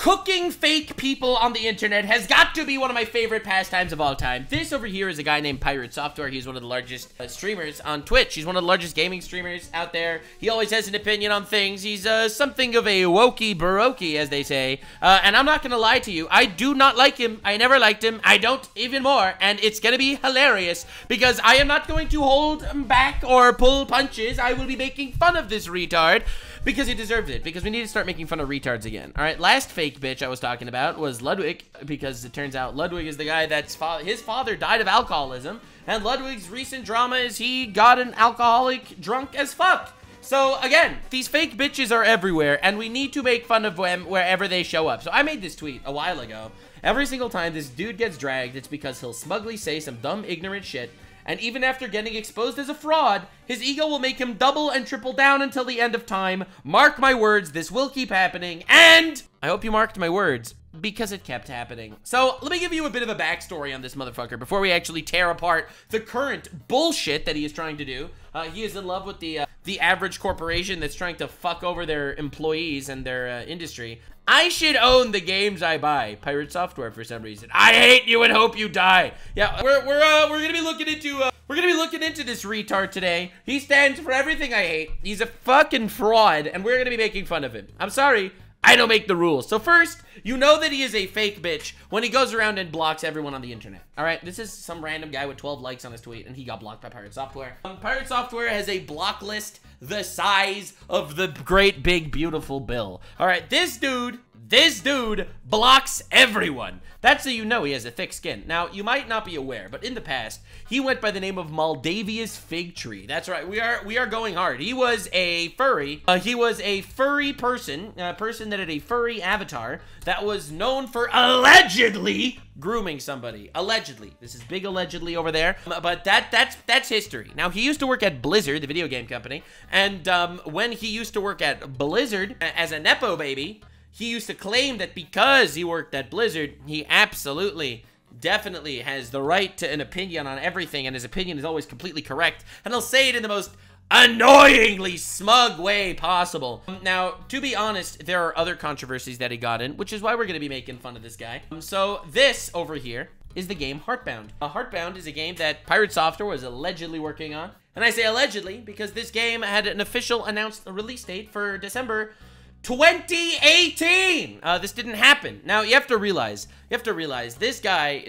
Cooking fake people on the internet has got to be one of my favorite pastimes of all time. This over here is a guy named Pirate Software. He's one of the largest streamers on Twitch. He's one of the largest gaming streamers out there. He always has an opinion on things. He's something of a wokey baroque, as they say. And I'm not gonna lie to you, I do not like him. I never liked him. I don't even more. And it's gonna be hilarious because I am not going to hold him back or pull punches. I will be making fun of this retard because he deserves it. Because we need to start making fun of retards again. All right, last fake bitch I was talking about was Ludwig, because it turns out Ludwig is the guy that's his father died of alcoholism, and Ludwig's recent drama is he got an alcoholic drunk as fuck. So again, these fake bitches are everywhere, and we need to make fun of them wherever they show up. So I made this tweet a while ago. Every single time this dude gets dragged, it's because he'll smugly say some dumb, ignorant shit. And even after getting exposed as a fraud, his ego will make him double and triple down until the end of time. Mark my words, this will keep happening. And I hope you marked my words, because it kept happening. So let me give you a bit of a backstory on this motherfucker before we actually tear apart the current bullshit that he is trying to do. He is in love with the average corporation that's trying to fuck over their employees and their industry. I should own the games I buy. Pirate Software for some reason. I hate you and hope you die. Yeah, we're gonna be looking into this retard today. He stands for everything I hate. He's a fucking fraud, and we're gonna be making fun of him. I'm sorry, I don't make the rules. So first, you know that he is a fake bitch when he goes around and blocks everyone on the internet. All right, this is some random guy with 12 likes on his tweet, and he got blocked by Pirate Software. Pirate Software has a block list the size of the great big beautiful bill. All right, this dude blocks everyone. That's how you know he has a thick skin. Now, you might not be aware, but in the past, he went by the name of Maldavius Fig Tree. That's right, we are going hard. He was a furry. He was a furry person, a person that had a furry avatar that was known for allegedly grooming somebody. Allegedly. This is big allegedly over there. But that's history. Now, he used to work at Blizzard, the video game company, and when he used to work at Blizzard as a Nepo baby, he used to claim that because he worked at Blizzard, he absolutely, definitely has the right to an opinion on everything, and his opinion is always completely correct, and he'll say it in the most annoyingly smug way possible. Now, to be honest, there are other controversies that he got in, which is why we're going to be making fun of this guy. So this over here is the game Heartbound. Heartbound is a game that Pirate Software was allegedly working on, and I say allegedly because this game had an official announced release date for December 2018. This didn't happen. Now you have to realize this guy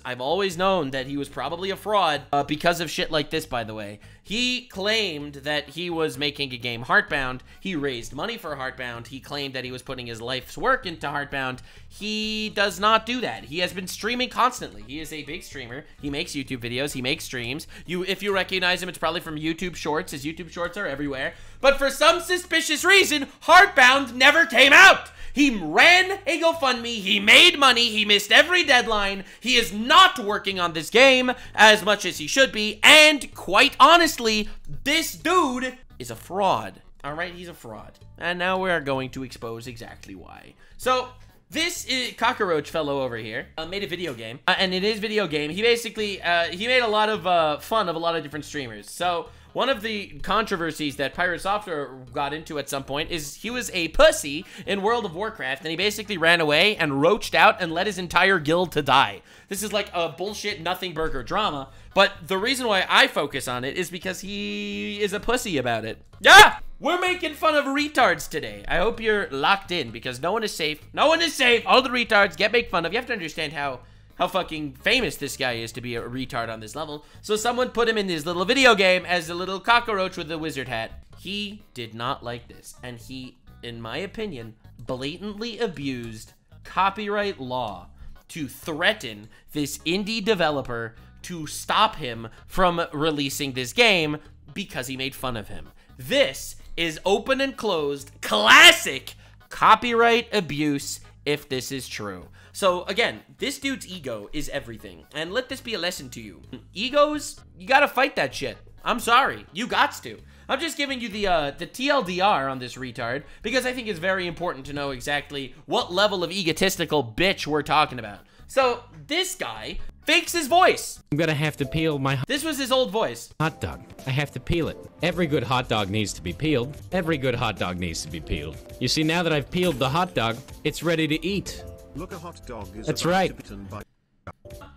I've always known that he was probably a fraud because of shit like this, by the way. He claimed that he was making a game Heartbound. He raised money for Heartbound. He claimed that he was putting his life's work into Heartbound. He does not do that. He has been streaming constantly. He is a big streamer. He makes YouTube videos. He makes streams. If you recognize him, it's probably from YouTube Shorts. His YouTube Shorts are everywhere. But for some suspicious reason, Heartbound never came out. He ran a GoFundMe, he made money, he missed every deadline, he is not working on this game as much as he should be, and quite honestly, this dude is a fraud. Alright, he's a fraud. And now we're going to expose exactly why. So, this cockroach fellow over here made a video game, and in his video game, he basically, he made a lot of fun of a lot of different streamers. So, one of the controversies that Pirate Software got into at some point is he was a pussy in World of Warcraft, and he basically ran away and roached out and led his entire guild to die. This is like a bullshit nothing burger drama, but the reason why I focus on it is because he is a pussy about it. Yeah! We're making fun of retards today. I hope you're locked in because no one is safe. No one is safe. All the retards get made fun of. You have to understand how fucking famous this guy is to be a retard on this level. So someone put him in this little video game as a little cockroach with a wizard hat. He did not like this, and he, in my opinion, blatantly abused copyright law to threaten this indie developer to stop him from releasing this game because he made fun of him. This is open and closed, classic copyright abuse if this is true. So again, this dude's ego is everything, and let this be a lesson to you. Egos, you gotta fight that shit. I'm sorry, you gots to. I'm just giving you the TLDR on this retard because I think it's very important to know exactly what level of egotistical bitch we're talking about. So this guy fakes his voice. I'm gonna have to peel my This was his old voice. hot dog. I have to peel it. Every good hot dog needs to be peeled. Every good hot dog needs to be peeled. You see, now that I've peeled the hot dog, it's ready to eat. Look, a hot dog is That's about right. to be eaten by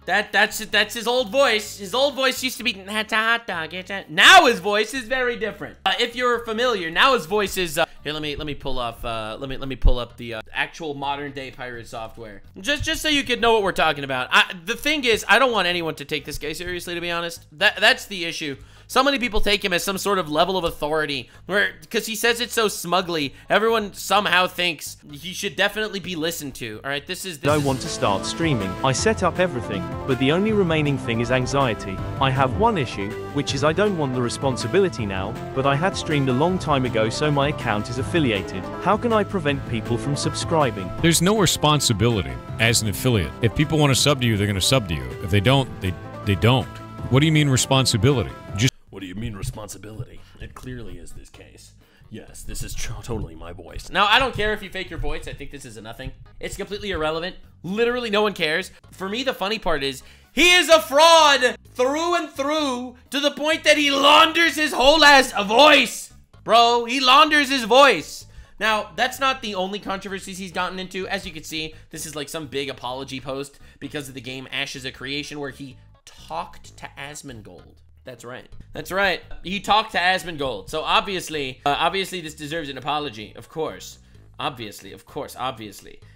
That's his old voice. His old voice used to be, that's a hot dog. Now his voice is very different. If you're familiar, now his voice is, here, let me pull off, let me pull up the actual modern day pirate software. Just so you could know what we're talking about. The thing is, I don't want anyone to take this guy seriously, to be honest. That's the issue. So many people take him as some sort of level of authority, where, because he says it so smugly, everyone somehow thinks he should definitely be listened to. All right, this is. I want to start streaming. I set up everything, but the only remaining thing is anxiety. I have one issue, which is I don't want the responsibility now, but I had streamed a long time ago, so my account is affiliated. How can I prevent people from subscribing? There's no responsibility as an affiliate. If people want to sub to you, they're going to sub to you. If they don't, they don't. What do you mean responsibility? Just What do you mean responsibility? It clearly is this case. Yes, this is totally my voice. Now, I don't care if you fake your voice. I think this is a nothing. It's completely irrelevant. Literally, no one cares. For me, the funny part is, he is a fraud through and through to the point that he launders his whole ass voice. Bro, he launders his voice. Now, that's not the only controversies he's gotten into. As you can see, this is like some big apology post because of the game Ashes of Creation where he talked to Asmongold. That's right. That's right. He talked to Asmongold. So obviously this deserves an apology. Of course. Obviously.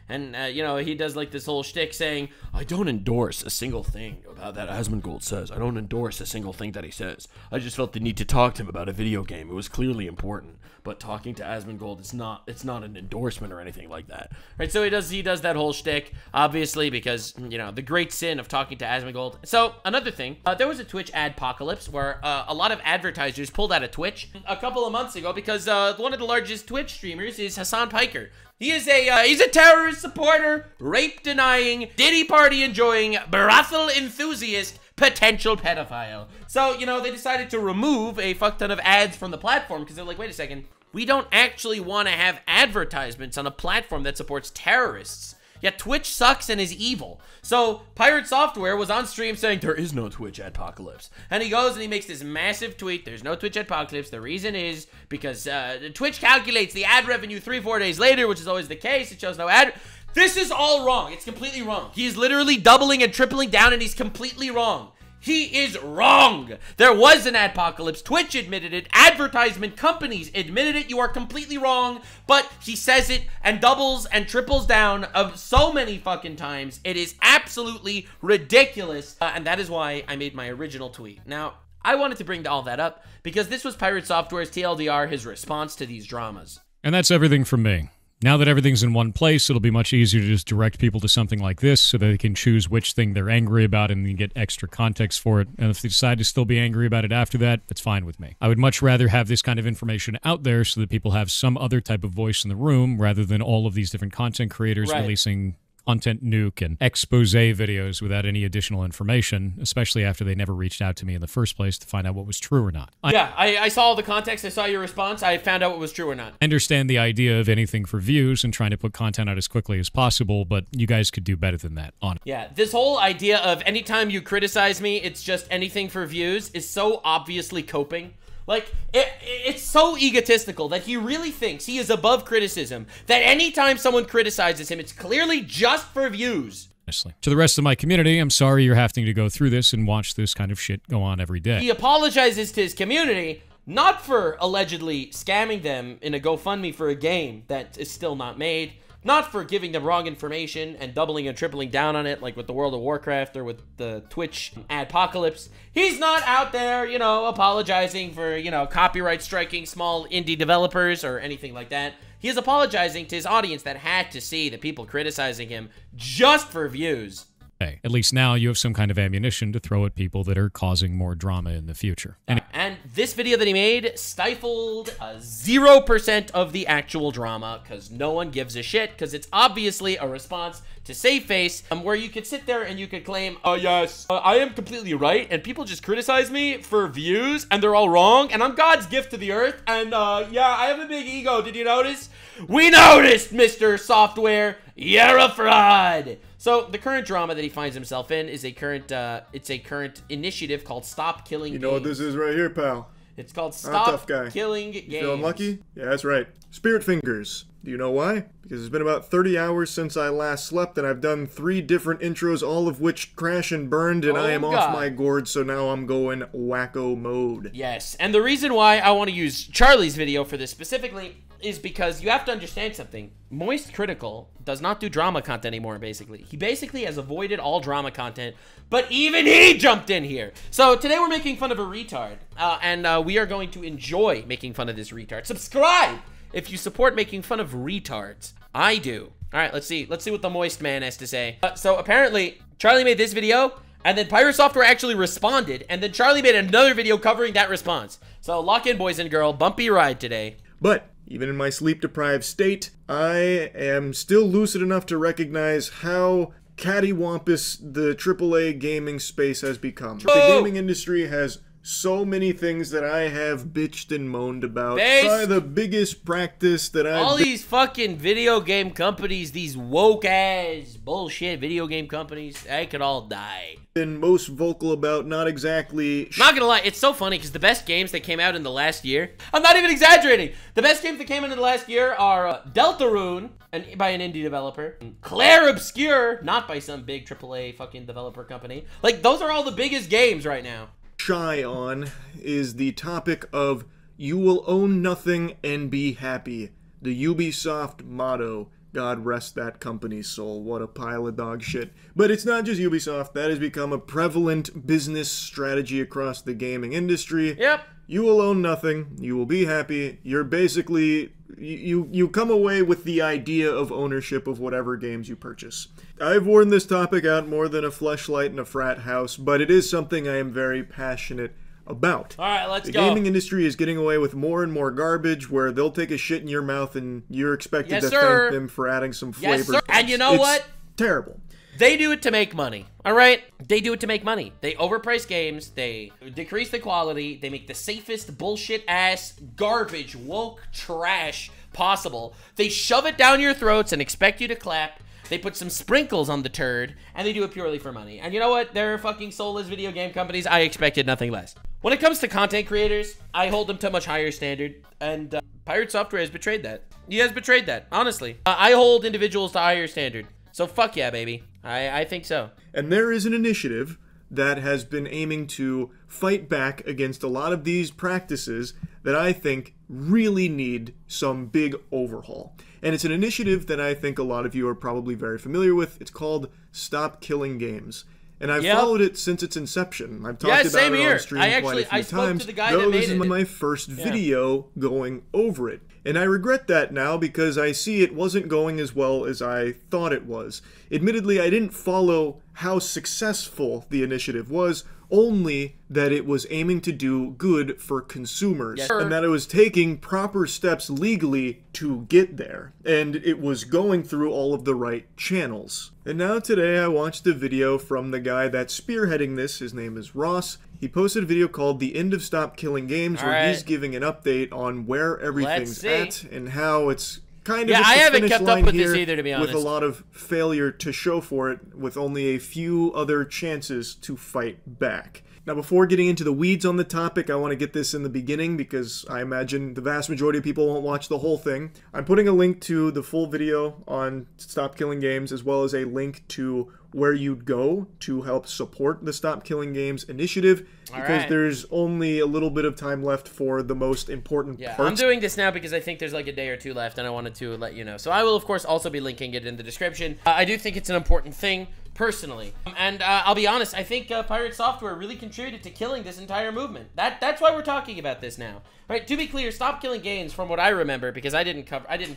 And, you know, he does like this whole shtick saying, I don't endorse a single thing about that Asmongold says. I don't endorse a single thing that he says. I just felt the need to talk to him about a video game. It was clearly important. But talking to Asmongold, it's not an endorsement or anything like that. Right, so he does that whole shtick, obviously, because, you know, the great sin of talking to Asmongold. So, another thing, there was a Twitch adpocalypse where a lot of advertisers pulled out of Twitch a couple of months ago because one of the largest Twitch streamers is Hassan Piker. He is he's a terrorist supporter, rape-denying, Diddy party-enjoying, brothel enthusiast, potential pedophile. So, you know, they decided to remove a fuck ton of ads from the platform because they're like, wait a second, we don't actually want to have advertisements on a platform that supports terrorists. Yet Twitch sucks and is evil. So Pirate Software was on stream saying there is no Twitch adpocalypse. And he goes and he makes this massive tweet. There's no Twitch adpocalypse. The reason is because Twitch calculates the ad revenue 3-4 days later, which is always the case. It shows no ad. This is all wrong. It's completely wrong. He's literally doubling and tripling down and he's completely wrong. He is wrong. There was an adpocalypse. Twitch admitted it. Advertisement companies admitted it. You are completely wrong. But he says it and doubles and triples down of so many fucking times. It is absolutely ridiculous. And that is why I made my original tweet. Now, I wanted to bring all that up because this was Pirate Software's TLDR, his response to these dramas. And that's everything from me. Now that everything's in one place, it'll be much easier to just direct people to something like this so that they can choose which thing they're angry about and then get extra context for it. And if they decide to still be angry about it after that, that's fine with me. I would much rather have this kind of information out there so that people have some other type of voice in the room rather than all of these different content creators releasing content nuke and expose videos without any additional information, especially after they never reached out to me in the first place to find out what was true or not. I saw all the context. I saw your response. I found out what was true or not. I understand the idea of anything for views and trying to put content out as quickly as possible, but you guys could do better than that, honestly. Yeah, this whole idea of anytime you criticize me, it's just anything for views is so obviously coping. Like, it's so egotistical that he really thinks he is above criticism, that anytime someone criticizes him, it's clearly just for views. Honestly. To the rest of my community, I'm sorry you're having to go through this and watch this kind of shit go on every day. He apologizes to his community, not for allegedly scamming them in a GoFundMe for a game that is still not made, not for giving them wrong information and doubling and tripling down on it, like with the World of Warcraft or with the Twitch adpocalypse. He's not out there, you know, apologizing for, you know, copyright striking small indie developers or anything like that. He is apologizing to his audience that had to see the people criticizing him just for views. Hey, at least now you have some kind of ammunition to throw at people that are causing more drama in the future. And this video that he made stifled 0% of the actual drama because no one gives a shit because it's obviously a response to save face where you could sit there and you could claim, oh yes, I am completely right and people just criticize me for views and they're all wrong and I'm God's gift to the earth and yeah, I have a big ego. Did you notice? We noticed, Mr. Software. You're a fraud. So the current drama that he finds himself in is a current, it's a current initiative called Stop Killing Games. You know what this is right here, pal? It's called I'm a Stop tough guy. Killing Games. You feeling lucky? Yeah, that's right. Spirit Fingers. Do you know why? Because it's been about 30 hours since I last slept, and I've done 3 different intros, all of which crash and burned, and I am off my gourd, so now I'm going wacko mode. Yes, and the reason why I want to use Charlie's video for this specifically is because you have to understand something. Moist Critical does not do drama content anymore, basically. He basically has avoided all drama content, but even he jumped in here. So today we're making fun of a retard, and we are going to enjoy making fun of this retard. Subscribe if you support making fun of retards. I do. All right, let's see. Let's see what the Moist Man has to say. So apparently, Charlie made this video, and then Pirate Software actually responded, and then Charlie made another video covering that response. So lock in, boys and girls. Bumpy ride today. But even in my sleep-deprived state, I am still lucid enough to recognize how cattywampus the AAA gaming space has become. The gaming industry has so many things that I have bitched and moaned about. Probably the biggest practice that I've... All these fucking video game companies, these woke-ass bullshit video game companies, they could all die. Been most vocal about, not exactly... Not gonna lie, it's so funny because the best games that came out in the last year, I'm not even exaggerating, the best games that came out in the last year are Deltarune, by an indie developer, Claire Obscure, not by some big AAA fucking developer company. Like, those are all the biggest games right now. Shy on is the topic of "You will own nothing and be happy." The Ubisoft motto. God rest that company's soul. What a pile of dog shit. But it's not just Ubisoft. That has become a prevalent business strategy across the gaming industry. Yep. You will own nothing. You will be happy. You're basically... You come away with the idea of ownership of whatever games you purchase. I've worn this topic out more than a fleshlight in a frat house, but it is something I am very passionate about. All right, let's go. go. The gaming industry is getting away with more and more garbage where they'll take a shit in your mouth and you're expected to thank them for adding some flavor. Yes, sir. And you know what? Terrible. They do it to make money, all right? They do it to make money. They overprice games, they decrease the quality, they make the safest bullshit-ass, garbage, woke trash possible. They shove it down your throats and expect you to clap. They put some sprinkles on the turd, and they do it purely for money. And you know what? They're fucking soulless video game companies. I expected nothing less. When it comes to content creators, I hold them to a much higher standard, and Pirate Software has betrayed that. He has betrayed that, honestly. I hold individuals to a higher standard. So fuck yeah, baby. I think so. And there is an initiative that has been aiming to fight back against a lot of these practices that I think really need some big overhaul. And it's an initiative that I think a lot of you are probably very familiar with. It's called Stop Killing Games. And I've followed it since its inception. I've talked about it on stream quite a few times. To the guy that made this is my first video going over it. And I regret that now because I see it wasn't going as well as I thought it was. Admittedly, I didn't follow how successful the initiative was, only that it was aiming to do good for consumers, and that it was taking proper steps legally to get there, and it was going through all of the right channels. And now today I watched a video from the guy that's spearheading this. His name is Ross. He posted a video called The End of Stop Killing Games, where he's giving an update on where everything's at and how it's kind of I haven't kept up with this either, to be honest. With a lot of failure to show for it, with only a few other chances to fight back. Now, before getting into the weeds on the topic, I want to get this in the beginning because I imagine the vast majority of people won't watch the whole thing. I'm putting a link to the full video on Stop Killing Games, as well as a link to where you'd go to help support the Stop Killing Games initiative, because there's only a little bit of time left for the most important parts. I'm doing this now because I think there's like a day or two left, and I wanted to let you know. So I will, of course, also be linking it in the description. I do think it's an important thing, personally. And I'll be honest, I think Pirate Software really contributed to killing this entire movement. That's why we're talking about this now. Right, to be clear, Stop Killing Games, from what I remember, because I didn't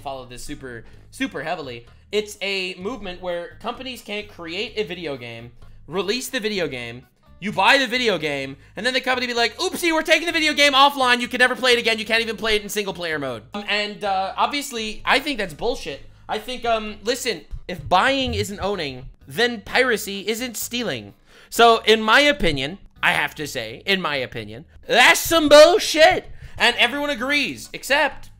follow this super heavily, it's a movement where companies can't create a video game, release the video game, you buy the video game, and then the company be like, oopsie, we're taking the video game offline, you can never play it again, you can't even play it in single player mode. Obviously, I think that's bullshit. I think, listen, if buying isn't owning, then piracy isn't stealing. So, in my opinion, I have to say, in my opinion, that's some bullshit. And everyone agrees, except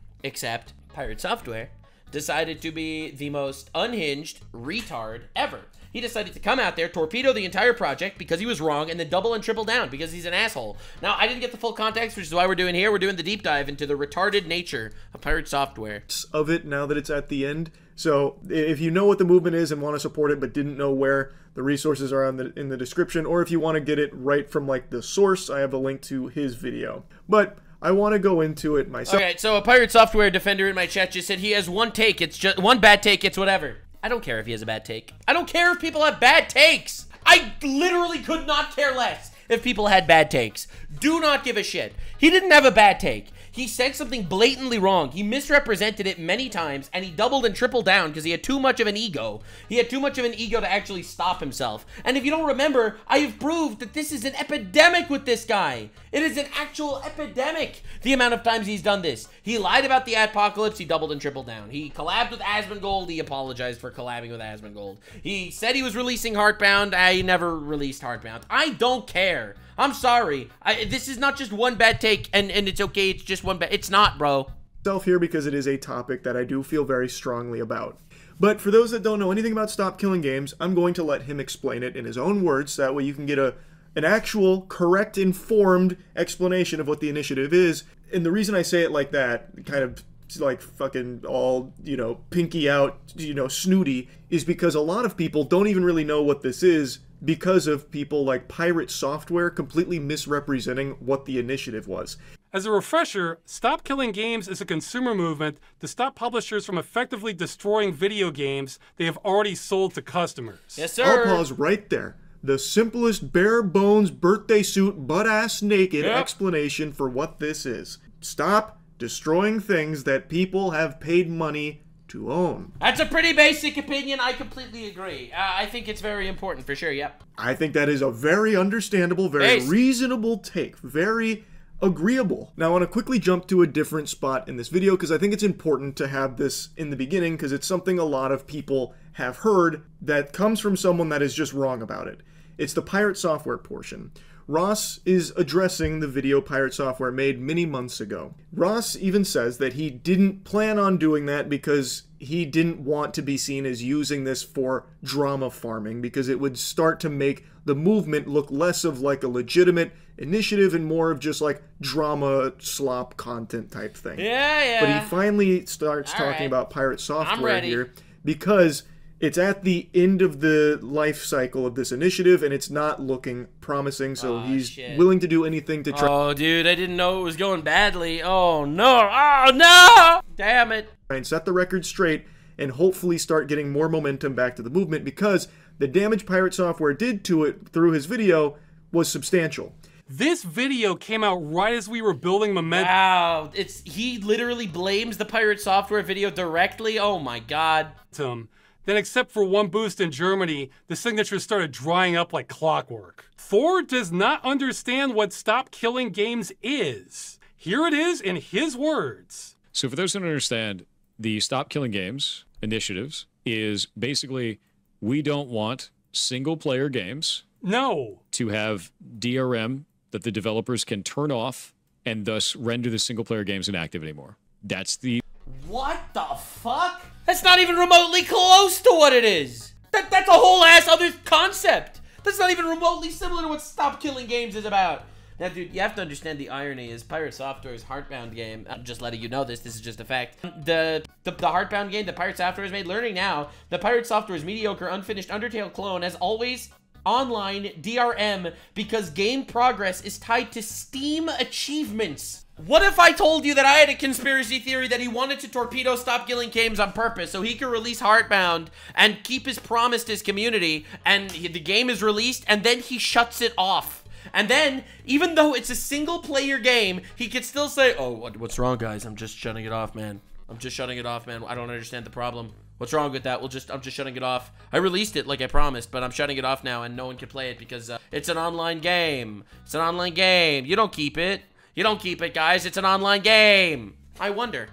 Pirate Software. decided to be the most unhinged retard ever. He decided to come out there, torpedo the entire project because he was wrong, and then double and triple down because he's an asshole. Now, I didn't get the full context, which is why we're doing here. We're doing the deep dive into the retarded nature of Pirate Software. Of it now that it's at the end. So if you know what the movement is and want to support it but didn't know where, the resources are in the description. Or if you want to get it right from like the source, I have a link to his video. But I want to go into it myself. Okay, so a Pirate Software defender in my chat just said he has one take. It's just one bad take. It's whatever. I don't care if he has a bad take. I don't care if people have bad takes. I literally could not care less if people had bad takes. Do not give a shit. He didn't have a bad take. He said something blatantly wrong. He misrepresented it many times, and he doubled and tripled down because he had too much of an ego. He had too much of an ego to actually stop himself. And if you don't remember, I have proved that this is an epidemic with this guy. It is an actual epidemic, the amount of times he's done this. He lied about the apocalypse, he doubled and tripled down. He collabed with Asmongold, he apologized for collabing with Asmongold. He said he was releasing Heartbound, I never released Heartbound. I don't care. I'm sorry. This is not just one bad take, and it's okay, it's just one bad... It's not, bro. Here because it is a topic that I do feel very strongly about. But for those that don't know anything about Stop Killing Games, I'm going to let him explain it in his own words, so that way you can get an actual, correct, informed explanation of what the initiative is. And the reason I say it like that, kind of like fucking all, you know, pinky out, you know, snooty, is because a lot of people don't even really know what this is because of people like Pirate Software completely misrepresenting what the initiative was. As a refresher, Stop Killing Games is a consumer movement to stop publishers from effectively destroying video games they have already sold to customers. Yes, sir. I'll pause right there. The simplest bare bones birthday suit butt-ass naked explanation for what this is. Stop destroying things that people have paid money to own. That's a pretty basic opinion. I completely agree. I think it's very important for sure. Yep. I think that is a very understandable, very reasonable take. Very agreeable. Now I want to quickly jump to a different spot in this video because I think it's important to have this in the beginning because it's something a lot of people have heard that comes from someone that is just wrong about it. It's the Pirate Software portion. Ross is addressing the video Pirate Software made many months ago. Ross even says that he didn't plan on doing that because he didn't want to be seen as using this for drama farming because it would start to make the movement look less of like a legitimate initiative and more of just like drama slop content type thing. Yeah. But he finally starts talking about Pirate Software here because it's at the end of the life cycle of this initiative, and it's not looking promising, so he's willing to do anything to try. Oh, dude, I didn't know it was going badly. Oh, no. Oh, no! Damn it. And set the record straight and hopefully start getting more momentum back to the movement because the damage Pirate Software did to it through his video was substantial. This video came out right as we were building momentum. Wow, he literally blames the Pirate Software video directly? Oh, my God. Then except for one boost in Germany, the signatures started drying up like clockwork. Thor does not understand what Stop Killing Games is. Here it is in his words. So for those who don't understand, the Stop Killing Games initiatives is basically we don't want single-player games to have DRM that the developers can turn off and thus render the single-player games inactive anymore. That's the... What the fuck? That's not even remotely close to what it is. That's a whole ass other concept. That's not even remotely similar to what Stop Killing Games is about. Now, dude, you have to understand the irony is Pirate Software's Heartbound game. I'm just letting you know this. This is just a fact. The Heartbound game that Pirate Software has made, learning now, the Pirate Software's mediocre, unfinished Undertale clone has always online DRM because game progress is tied to Steam achievements. What if I told you that I had a conspiracy theory that he wanted to torpedo Stop Killing Games on purpose so he could release Heartbound and keep his promise to his community, and the game is released and then he shuts it off? And then, even though it's a single-player game, he could still say, oh, what's wrong, guys? I'm just shutting it off, man. I'm just shutting it off, man. I don't understand the problem. What's wrong with that? I'm just shutting it off. I released it like I promised, but I'm shutting it off now and no one can play it because it's an online game. It's an online game. You don't keep it. You don't keep it, guys. It's an online game. I wonder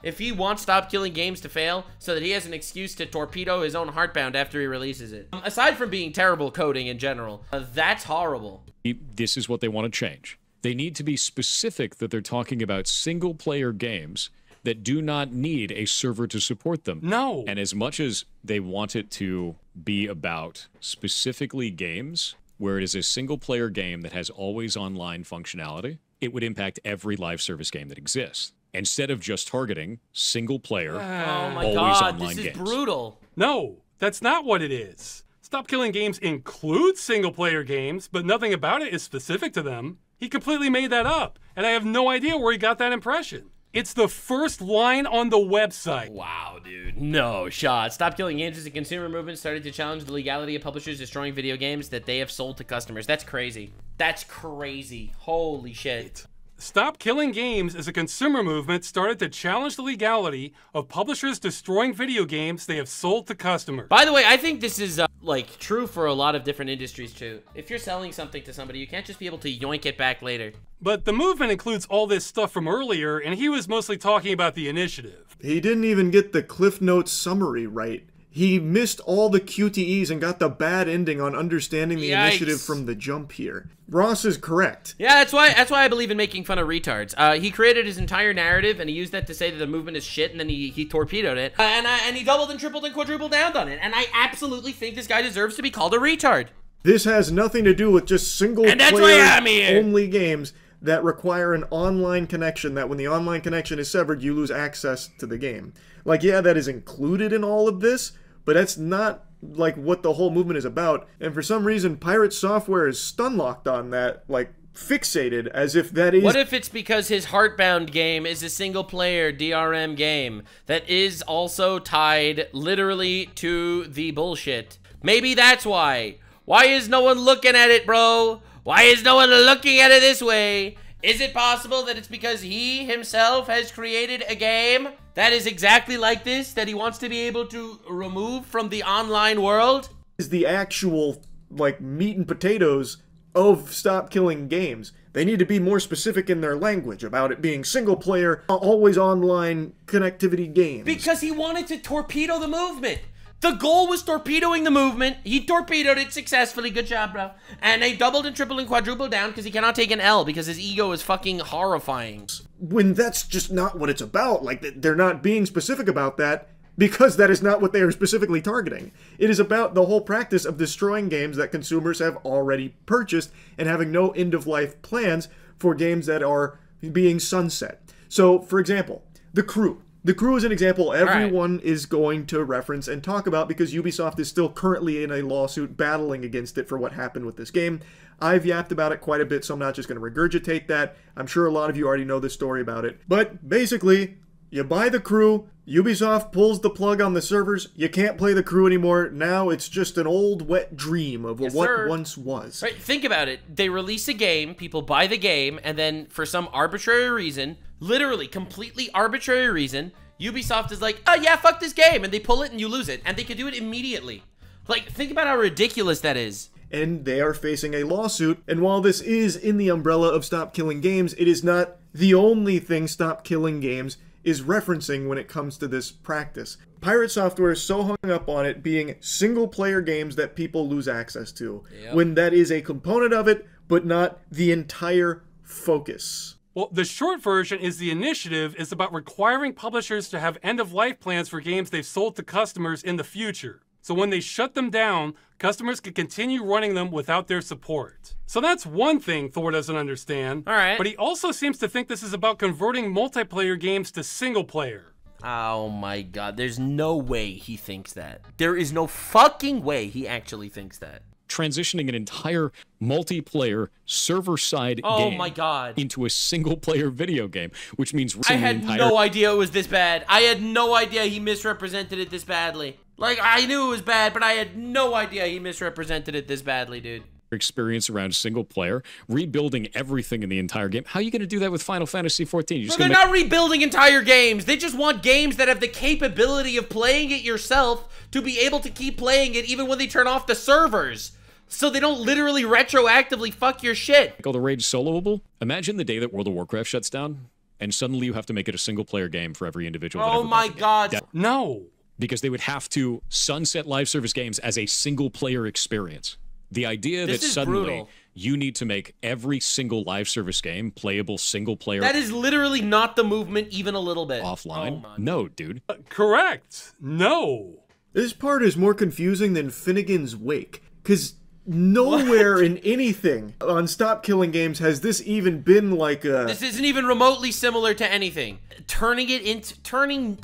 if he wants Stop Killing Games to fail so that he has an excuse to torpedo his own Heartbound after he releases it. Aside from being terrible coding in general, that's horrible. This is what they want to change. They need to be specific that they're talking about single-player games that do not need a server to support them. No. And as much as they want it to be about specifically games, where it is a single-player game that has always online functionality, it would impact every live service game that exists. Instead of just targeting single-player, Oh my always god, online this is games. brutal. No, that's not what it is. Stop Killing Games includes single-player games, but nothing about it is specific to them. He completely made that up, and I have no idea where he got that impression. It's the first line on the website. Wow, dude. No shot. Stop Killing Games as a consumer movement started to challenge the legality of publishers destroying video games that they have sold to customers. That's crazy. That's crazy. Holy shit. Stop Killing Games as a consumer movement started to challenge the legality of publishers destroying video games they have sold to customers. By the way, I think this is like true for a lot of different industries too. If you're selling something to somebody, you can't just be able to yoink it back later. But the movement includes all this stuff from earlier, and he was mostly talking about the initiative. He didn't even get the Cliff Notes summary right. He missed all the QTEs and got the bad ending on understanding the initiative from the jump here. Ross is correct. Yeah, that's why I believe in making fun of retards. He created his entire narrative, and he used that to say that the movement is shit, and then he torpedoed it. And he doubled and tripled and quadrupled down on it. And I absolutely think this guy deserves to be called a retard. This has nothing to do with just single-player only games that require an online connection, that when the online connection is severed, you lose access to the game. Like, yeah, that is included in all of this, but that's not like what the whole movement is about. And for some reason, Pirate Software is stun-locked on that, like fixated, as if that is... What if it's because his Heartbound game is a single-player DRM game that is also tied literally to the bullshit? Maybe that's why. Why is no one looking at it, bro? Why is no one looking at it this way? Is it possible that it's because he himself has created a game that is exactly like this, that he wants to be able to remove from the online world? Is the actual, like, meat and potatoes of Stop Killing Games. They need to be more specific in their language about it being single-player, always online connectivity games. Because he wanted to torpedo the movement. The goal was torpedoing the movement. He torpedoed it successfully. Good job, bro. And they doubled and tripled and quadrupled down because he cannot take an L because his ego is fucking horrifying. When that's just not what it's about. Like, they're not being specific about that because that is not what they are specifically targeting. It is about the whole practice of destroying games that consumers have already purchased and having no end-of-life plans for games that are being sunset. So, for example, The Crew. The Crew is an example everyone is going to reference and talk about because Ubisoft is still currently in a lawsuit battling against it for what happened with this game. I've yapped about it quite a bit, so I'm not just going to regurgitate that. I'm sure a lot of you already know the story about it. But basically, you buy The Crew, Ubisoft pulls the plug on the servers, you can't play The Crew anymore. Now it's just an old wet dream of what once was. Right, think about it. They release a game, people buy the game, and then for some arbitrary reason, literally completely arbitrary reason, Ubisoft is like, oh yeah, fuck this game, and they pull it and you lose it, and they can do it immediately. Like, think about how ridiculous that is. And they are facing a lawsuit, and while this is in the umbrella of Stop Killing Games, it is not the only thing Stop Killing Games is referencing when it comes to this practice. Pirate Software is so hung up on it being single-player games that people lose access to, when that is a component of it, but not the entire focus. Well, the short version is the initiative is about requiring publishers to have end-of-life plans for games they've sold to customers in the future. So when they shut them down, customers can continue running them without their support. So that's one thing Thor doesn't understand. All right. But he also seems to think this is about converting multiplayer games to single-player. Oh my god, there's no way he thinks that. There is no fucking way he actually thinks that. Transitioning an entire multiplayer server-side game into a single-player video game, which means I had no idea it was this bad. I had no idea he misrepresented it this badly. Like, I knew it was bad, but I had no idea he misrepresented it this badly, dude. Experience around single-player, rebuilding everything in the entire game. How are you going to do that with Final Fantasy XIV? They're not rebuilding entire games. They just want games that have the capability of playing it yourself to be able to keep playing it even when they turn off the servers. So they don't literally retroactively fuck your shit. Like all the Rage soloable? Imagine the day that World of Warcraft shuts down, and suddenly you have to make it a single-player game for every individual. Oh my god. No. Because they would have to sunset live service games as a single-player experience. The idea that suddenly You need to make every single live service game playable single player. That is literally not the movement even a little bit. Offline? Oh, No, dude. Correct. No. This part is more confusing than Finnegan's Wake, because nowhere in anything on Stop Killing Games has this even been like a... This isn't even remotely similar to anything. Turning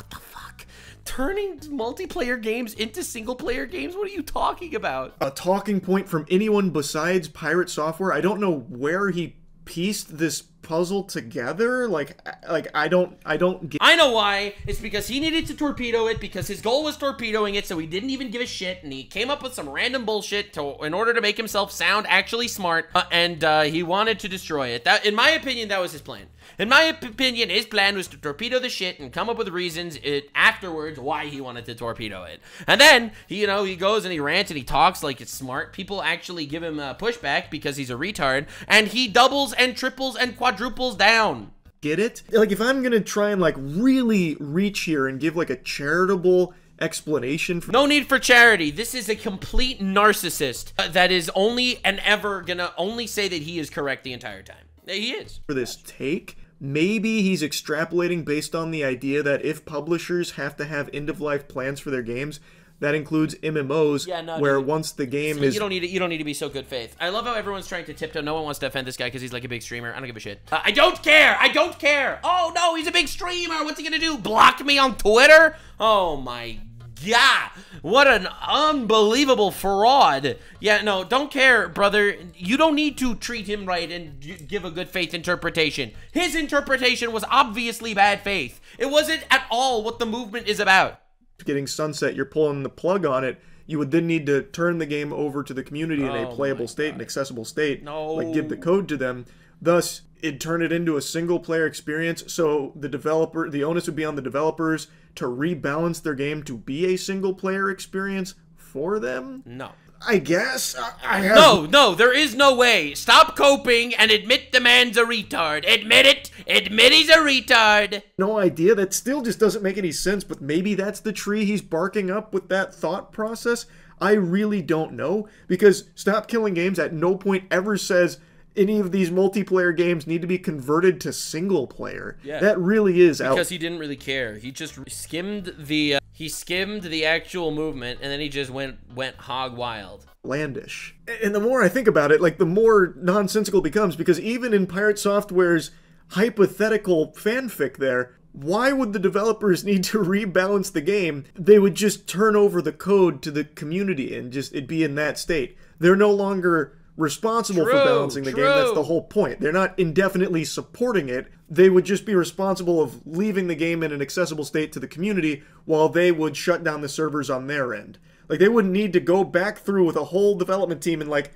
multiplayer games into single-player games? What are you talking about? a talking point from anyone besides Pirate Software. I don't know where he pieced this puzzle together. Like I don't get. I know why. It's because he needed to torpedo it because his goal was torpedoing it, so he didn't even give a shit, and he came up with some random bullshit in order to make himself sound actually smart, and he wanted to destroy it. That, in my opinion, that was his plan. In my opinion, his plan was to torpedo the shit and come up with reasons afterwards why he wanted to torpedo it. And then, he goes and he rants and he talks like it's smart. People actually give him pushback because he's a retard, and he doubles and triples and quadruples down. Get it? Like, if I'm gonna try and like really reach here and give like a charitable explanation for... No need for charity. This is a complete narcissist that is only and ever gonna only say that he is correct the entire time. He is. For this take, maybe he's extrapolating based on the idea that if publishers have to have end-of-life plans for their games, that includes MMOs, where dude. Once the game is... You don't need to be so good faith. I love how everyone's trying to tiptoe. No one wants to offend this guy because he's like a big streamer. I don't give a shit. I don't care. I don't care. Oh, no, he's a big streamer. What's he gonna do? Block me on Twitter? Oh, my God. What an unbelievable fraud. Yeah, no, don't care, brother. You don't need to treat him right and give a good faith interpretation. His interpretation was obviously bad faith. It wasn't at all what the movement is about. Getting sunset, you're pulling the plug on it. You would then need to turn the game over to the community in a playable state, an accessible state, like give the code to them. Thus, it'd turn it into a single-player experience, so the onus would be on the developers to rebalance their game to be a single-player experience for them? No. I guess. No, there is no way. Stop coping and admit the man's a retard. Admit it. Admit he's a retard. No idea. That still just doesn't make any sense, but maybe that's the tree he's barking up with that thought process. I really don't know, because Stop Killing Games at no point ever says any of these multiplayer games need to be converted to single player. Yeah. That really is out. Because he didn't really care. He just skimmed the actual movement, and then he just went hog wild. Landish. And the more I think about it, like, the more nonsensical it becomes, because even in Pirate Software's hypothetical fanfic there, why would the developers need to rebalance the game? They would just turn over the code to the community and it'd be in that state. They're no longer responsible for balancing the game. That's the whole point. They're not indefinitely supporting it. They would just be responsible of leaving the game in an accessible state to the community while they would shut down the servers on their end. Like, they wouldn't need to go back through with a whole development team and, like,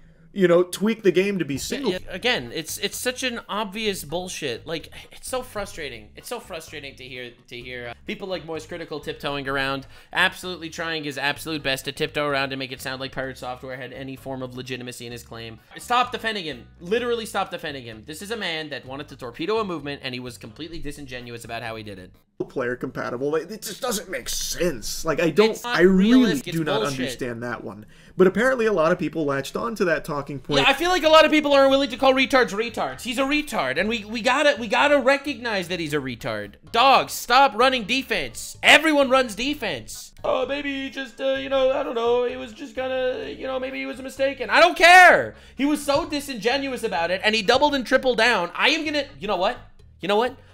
tweak the game to be single. Yeah, again, it's such an obvious bullshit. Like, it's so frustrating. It's so frustrating to hear people like Moist Critical tiptoeing around, absolutely trying his absolute best to tiptoe around and make it sound like Pirate Software had any form of legitimacy in his claim. Stop defending him. Literally stop defending him. This is a man that wanted to torpedo a movement, and he was completely disingenuous about how he did it. Player compatible. It just doesn't make sense. Like, I really do not understand that one. But apparently a lot of people latched on to that talking point. Yeah, I feel like a lot of people aren't willing to call retards retards. He's a retard, and we gotta recognize that he's a retard. Dogs, stop running defense. Everyone runs defense. Oh, maybe he just, I don't know, it was just kinda, maybe he was mistaken. I don't care. He was so disingenuous about it, and he doubled and tripled down. I am gonna, you know what?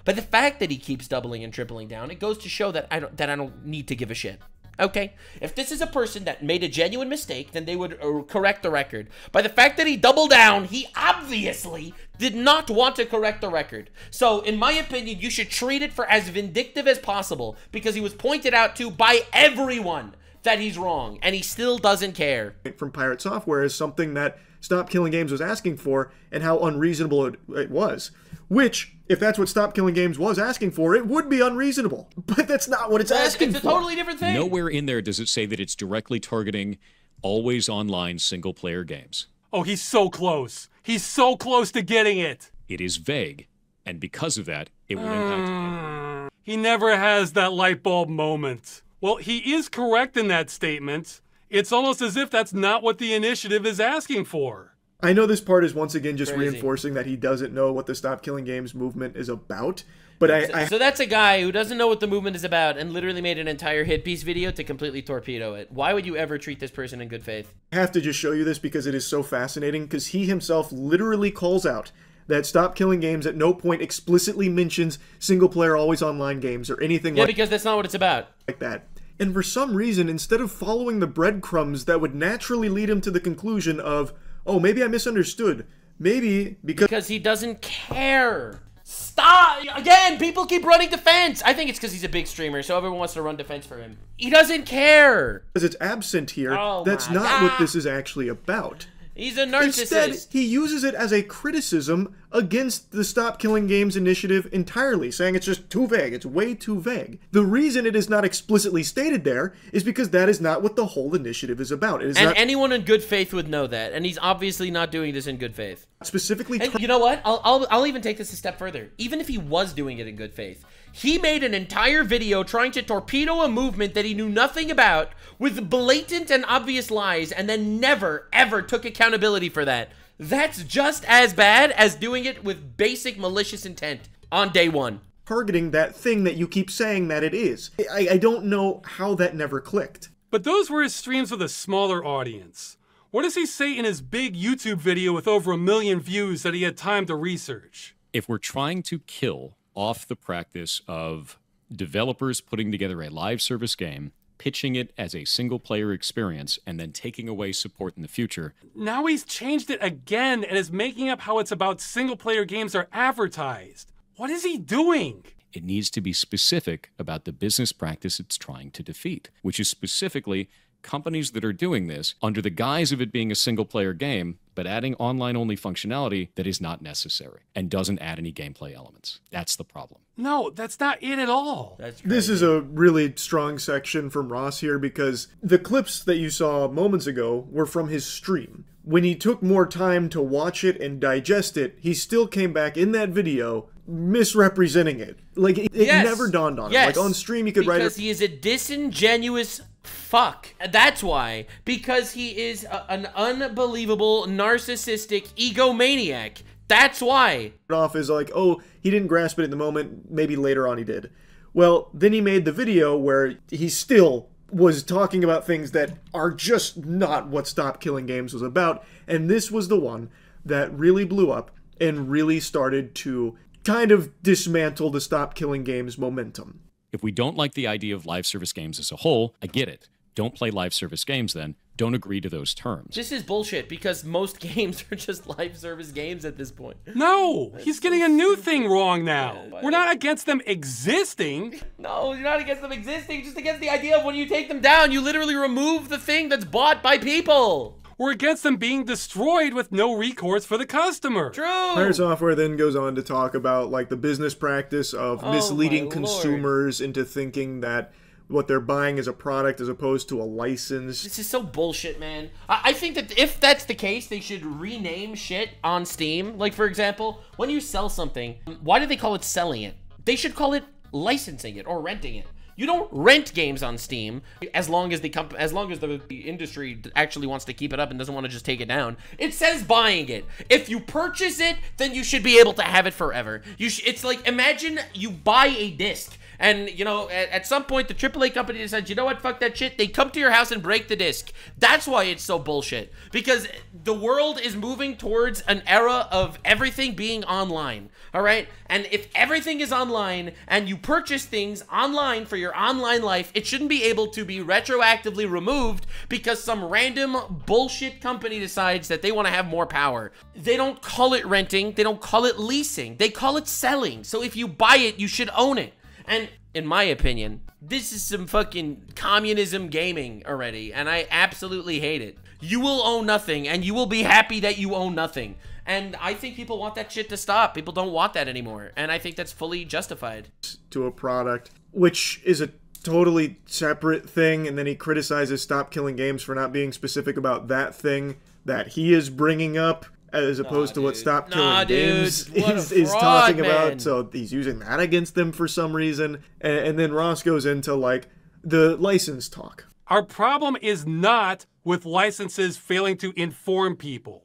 But the fact that he keeps doubling and tripling down, it goes to show that I don't need to give a shit. Okay? If this is a person that made a genuine mistake, then they would correct the record. By the fact that he doubled down, he obviously did not want to correct the record. So, in my opinion, you should treat it for as vindictive as possible, because he was pointed out to by everyone that he's wrong, and he still doesn't care. From Pirate Software is something that Stop Killing Games was asking for, and how unreasonable it was. Which, if that's what Stop Killing Games was asking for, it would be unreasonable. But that's not what it's asking for. It's a totally different thing. Nowhere in there does it say that it's directly targeting always online single-player games. Oh, he's so close. He's so close to getting it. It is vague, and because of that, it will impact everyone. He never has that light bulb moment. Well, he is correct in that statement. It's almost as if that's not what the initiative is asking for. I know this part is once again just Crazy. reinforcing that he doesn't know what the Stop Killing Games movement is about. But So that's a guy who doesn't know what the movement is about and literally made an entire hit piece video to completely torpedo it. Why would you ever treat this person in good faith? I have to just show you this because it is so fascinating, because he himself literally calls out that Stop Killing Games at no point explicitly mentions single-player always online games or anything Yeah, because that's not what it's about. like that. And for some reason, instead of following the breadcrumbs that would naturally lead him to the conclusion of, oh, maybe I misunderstood. Maybe Because he doesn't care. Stop! Again, people keep running defense. I think it's because he's a big streamer, so everyone wants to run defense for him. He doesn't care. because it's absent here, Oh that's my not God. what this is actually about. He's a narcissist. Instead, he uses it as a criticism against the Stop Killing Games initiative entirely, saying it's just too vague, it's way too vague. The reason it is not explicitly stated there is because that is not what the whole initiative is about. It is And not anyone in good faith would know that, and he's obviously not doing this in good faith. specifically And you know what? I'll even take this a step further. Even if he was doing it in good faith, he made an entire video trying to torpedo a movement that he knew nothing about with blatant and obvious lies, and then never, ever took accountability for that. That's just as bad as doing it with basic malicious intent on day one. targeting that thing that you keep saying that it is. I don't know how that never clicked. But those were his streams with a smaller audience. What does he say in his big YouTube video with over 1 million views that he had time to research? If we're trying to kill off the practice of developers putting together a live service game, pitching it as a single-player experience, and then taking away support in the future. Now he's changed it again and is making up how it's about single-player games are advertised. What is he doing? It needs to be specific about the business practice it's trying to defeat, which is specifically companies that are doing this under the guise of it being a single-player game, but adding online-only functionality that is not necessary and doesn't add any gameplay elements. That's the problem. No, that's not it at all. That's crazy. This is a really strong section from Ross here, because the clips that you saw moments ago were from his stream. When he took more time to watch it and digest it, he still came back in that video misrepresenting it. Like, it Yes. never dawned on him. Yes. Like, on stream, he could write Because it. he is a disingenuous fuck. That's why. Because he is an unbelievable, narcissistic egomaniac. That's why. Off as like, oh, he didn't grasp it at the moment, maybe later on he did. Well, then he made the video where he still was talking about things that are just not what Stop Killing Games was about, and this was the one that really blew up and really started to kind of dismantle the Stop Killing Games momentum. If we don't like the idea of live service games as a whole, I get it. Don't play live service games then. Don't agree to those terms. This is bullshit because most games are just live service games at this point. No, he's getting a new thing wrong now. We're not against them existing. No, you're not against them existing, just against the idea of when you take them down, you literally remove the thing that's bought by people. We're against them being destroyed with no recourse for the customer. True. Pirate Software then goes on to talk about like the business practice of misleading my consumers into thinking that what they're buying is a product as opposed to a license. This is so bullshit, man. I think that if that's the case, they should rename shit on Steam. Like, for example, when you sell something, why do they call it selling it? They should call it licensing it or renting it. You don't rent games on Steam as long as the industry actually wants to keep it up and doesn't want to just take it down. It says buying it. If you purchase it, then you should be able to have it forever. It's like, imagine you buy a disc. And, you know, at some point, the AAA company decides, you know what, fuck that shit. They come to your house and break the disc. That's why it's so bullshit. Because the world is moving towards an era of everything being online, all right? And if everything is online and you purchase things online for your online life, it shouldn't be able to be retroactively removed because some random bullshit company decides that they want to have more power. They don't call it renting. They don't call it leasing. They call it selling. So if you buy it, you should own it. And in my opinion, this is some fucking communism gaming already, and I absolutely hate it. You will own nothing, and you will be happy that you own nothing. And I think people want that shit to stop. People don't want that anymore, and I think that's fully justified. To a product, which is a totally separate thing, and then he criticizes Stop Killing Games for not being specific about that thing that he is bringing up, as opposed to what Stop Killing Games is talking about. So he's using that against them for some reason. And then Ross goes into, like, the license talk. Our problem is not with licenses failing to inform people.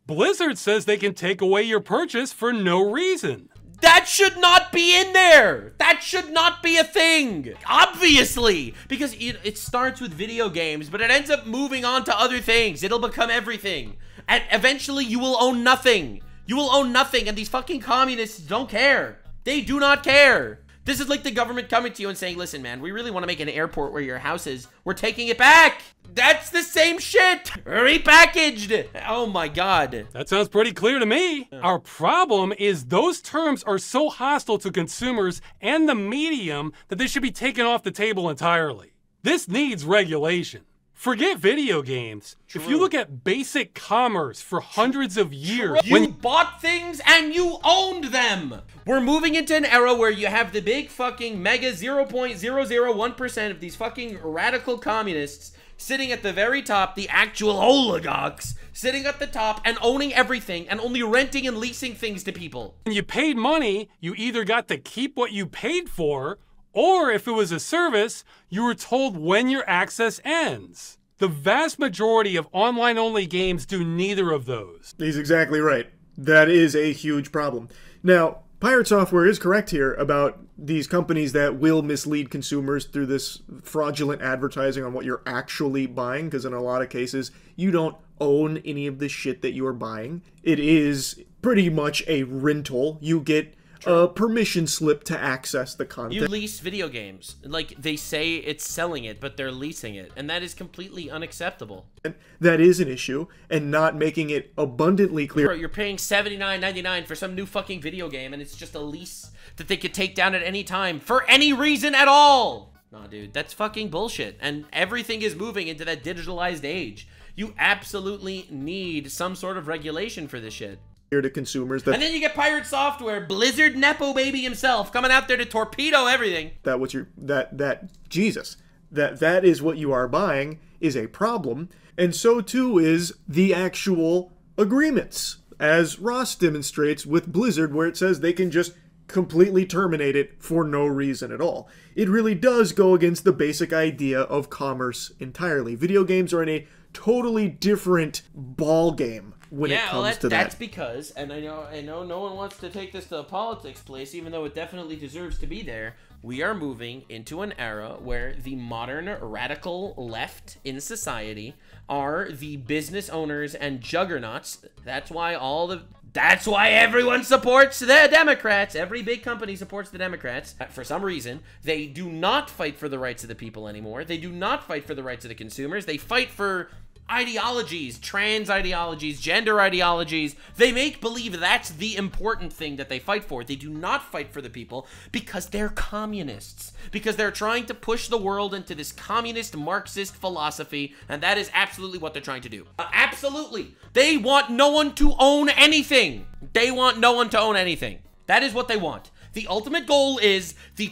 Blizzard says they can take away your purchase for no reason. That should not be in there. That should not be a thing. Obviously. Because it starts with video games, but it ends up moving on to other things. It'll become everything. And eventually you will own nothing. You will own nothing, and these fucking communists don't care. They do not care. This is like the government coming to you and saying, listen, man, we really want to make an airport where your house is. We're taking it back. That's the same shit. Repackaged. Oh my God. That sounds pretty clear to me. Our problem is those terms are so hostile to consumers and the medium that they should be taken off the table entirely. This needs regulation. Forget video games. True. If you look at basic commerce for hundreds of years... You bought things and you owned them! We're moving into an era where you have the big fucking mega 0.001% of these fucking radical communists sitting at the very top, the actual oligarchs, sitting at the top and owning everything and only renting and leasing things to people. When you paid money, you either got to keep what you paid for, or if it was a service, you were told when your access ends. The vast majority of online-only games do neither of those. He's exactly right. That is a huge problem. Now, Pirate Software is correct here about these companies that will mislead consumers through this fraudulent advertising on what you're actually buying, because in a lot of cases, you don't own any of the shit that you are buying. It is pretty much a rental. You get a permission slip to access the content. You lease video games. Like, they say it's selling it, but they're leasing it. And that is completely unacceptable. And that is an issue, and not making it abundantly clear. Bro, you're paying $79.99 for some new fucking video game, and it's just a lease that they could take down at any time for any reason at all. Nah, dude, that's fucking bullshit. And everything is moving into that digitalized age. You absolutely need some sort of regulation for this shit. To consumers that, and then you get Pirate Software, Blizzard Nepo baby himself, coming out there to torpedo everything. That is what you are buying is a problem, and so too is the actual agreements, as Ross demonstrates with Blizzard, where it says they can just completely terminate it for no reason at all. It really does go against the basic idea of commerce entirely. Video games are in a totally different ball game when it comes to that. That's because, and I know no one wants to take this to a politics place, even though it definitely deserves to be there. We are moving into an era where the modern radical left in society are the business owners and juggernauts. That's why everyone supports the Democrats. Every big company supports the Democrats. For some reason, they do not fight for the rights of the people anymore. They do not fight for the rights of the consumers. They fight for ideologies, trans ideologies, gender ideologies. They make believe that's the important thing that they fight for. They do not fight for the people because they're communists, because they're trying to push the world into this communist Marxist philosophy, and that is absolutely what they're trying to do. Absolutely. They want no one to own anything. They want no one to own anything. That is what they want. The ultimate goal is the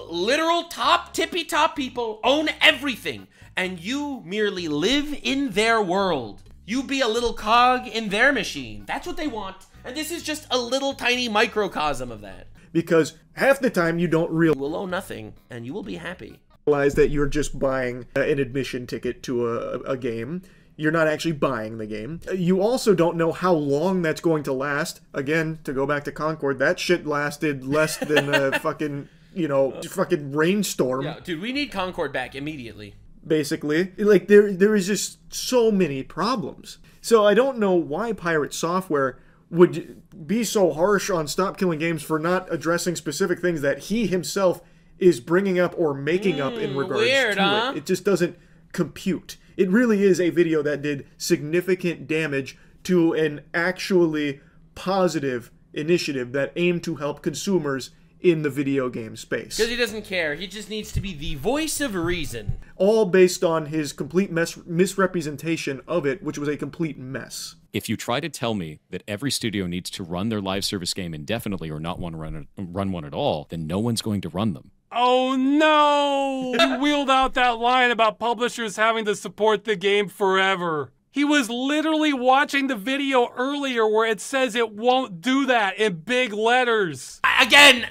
literal top, tippy top people own everything, and you merely live in their world. You be a little cog in their machine. That's what they want, and this is just a little tiny microcosm of that. Because half the time you don't You will own nothing, and you will be happy. Realize that you're just buying an admission ticket to a game. You're not actually buying the game. You also don't know how long that's going to last. Again, to go back to Concord, that shit lasted less than a fucking rainstorm. Yeah, dude, we need Concord back immediately. Basically. Like, there is just so many problems. So I don't know why Pirate Software would be so harsh on Stop Killing Games for not addressing specific things that he himself is bringing up or making up in regards to it. It just doesn't compute. It really is a video that did significant damage to an actually positive initiative that aimed to help consumers in the video game space. Because he doesn't care. He just needs to be the voice of reason. All based on his complete misrepresentation of it, which was a complete mess. If you try to tell me that every studio needs to run their live service game indefinitely or not want to run one at all, then no one's going to run them. Oh no! He wheeled out that line about publishers having to support the game forever. He was literally watching the video earlier where it says it won't do that in big letters. Again,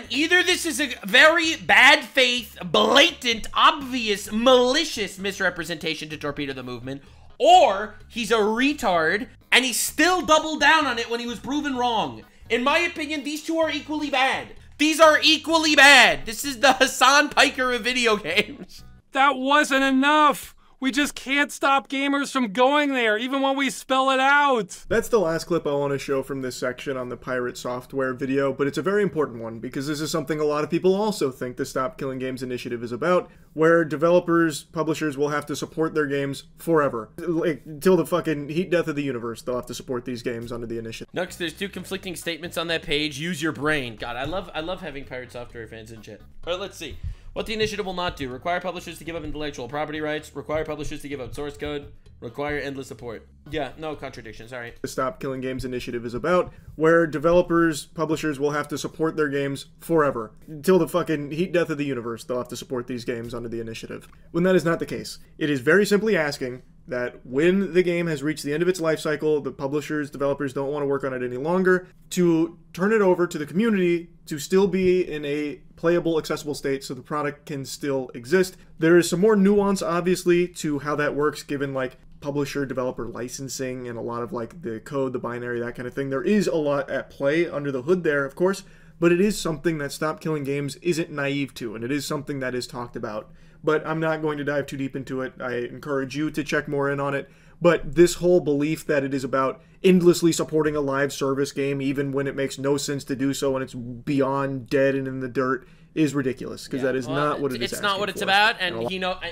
either this is a very bad faith, blatant, obvious, malicious misrepresentation to torpedo the movement, or he's a retard and he still doubled down on it when he was proven wrong. In my opinion, these two are equally bad. These are equally bad. This is the Hassan Piker of video games. That wasn't enough. We just can't stop gamers from going there, even when we spell it out. That's the last clip I want to show from this section on the Pirate Software video, but it's a very important one because this is something a lot of people also think the Stop Killing Games initiative is about, where developers, publishers will have to support their games forever. Like, until the fucking heat death of the universe, they'll have to support these games under the initiative. Nux, there's two conflicting statements on that page. Use your brain. God, I love having Pirate Software fans in chat. All right, let's see. What the initiative will not do: require publishers to give up intellectual property rights, require publishers to give up source code, require endless support. Yeah, no contradictions, all right. The Stop Killing Games initiative is about, where developers, publishers will have to support their games forever. Until the fucking heat death of the universe, they'll have to support these games under the initiative. When that is not the case. It is very simply asking that when the game has reached the end of its life cycle, the publishers, developers don't want to work on it any longer, to turn it over to the community to still be in a playable, accessible state so the product can still exist. There is some more nuance, obviously, to how that works, given, like, publisher developer licensing and a lot of, like, the code, the binary, that kind of thing. There is a lot at play under the hood there, of course, but it is something that Stop Killing Games isn't naive to, and it is something that is talked about. But I'm not going to dive too deep into it. I encourage you to check more in on it. But this whole belief that it is about endlessly supporting a live service game, even when it makes no sense to do so and it's beyond dead and in the dirt, is ridiculous, because that is not what it is. It's not what it's about, and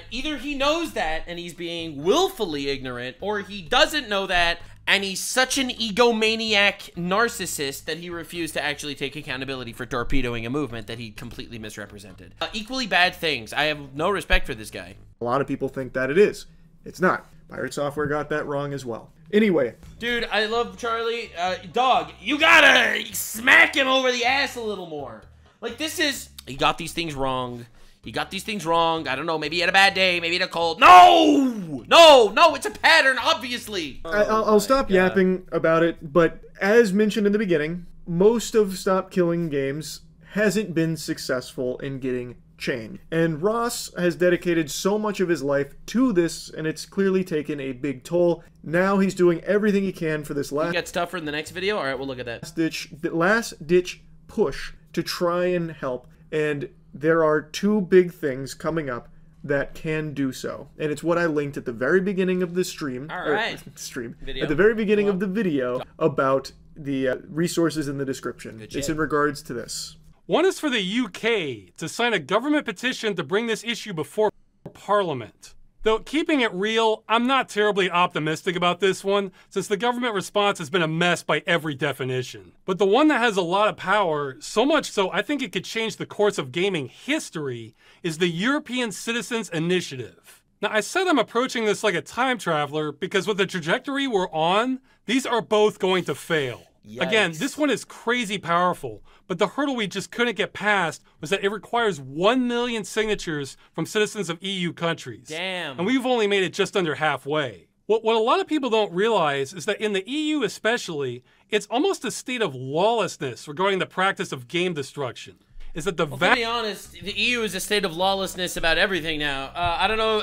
either he knows that and he's being willfully ignorant, or he doesn't know that and he's such an egomaniac narcissist that he refused to actually take accountability for torpedoing a movement that he completely misrepresented. Equally bad things. I have no respect for this guy. A lot of people think that it is. It's not. Pirate Software got that wrong as well. Anyway. Dude, I love Charlie. Dog, you gotta smack him over the ass a little more. Like, this is... He got these things wrong. He got these things wrong. I don't know. Maybe he had a bad day. Maybe he had a cold. No! No! No! It's a pattern, obviously. I'll stop yapping about it, but as mentioned in the beginning, most of Stop Killing Games hasn't been successful in getting change. And Ross has dedicated so much of his life to this, and it's clearly taken a big toll. Now he's doing everything he can for this It gets tougher in the next video? Alright, we'll look at that. last-ditch push to try and help. And there are two big things coming up that can do so. And it's what I linked at the very beginning of the stream. All right. Video. At the very beginning of the video about the resources in the description. It's in regards to this. One is for the UK to sign a government petition to bring this issue before Parliament. Though, keeping it real, I'm not terribly optimistic about this one, since the government response has been a mess by every definition. But the one that has a lot of power, so much so I think it could change the course of gaming history, is the European Citizens Initiative. Now, I said I'm approaching this like a time traveler, because with the trajectory we're on, these are both going to fail. Yikes. Again, this one is crazy powerful, but the hurdle we just couldn't get past was that it requires 1 million signatures from citizens of EU countries. Damn. And we've only made it just under halfway. What a lot of people don't realize is that in the EU especially, it's almost a state of lawlessness regarding the practice of game destruction. Is that the to be honest, the EU is a state of lawlessness about everything now. I don't know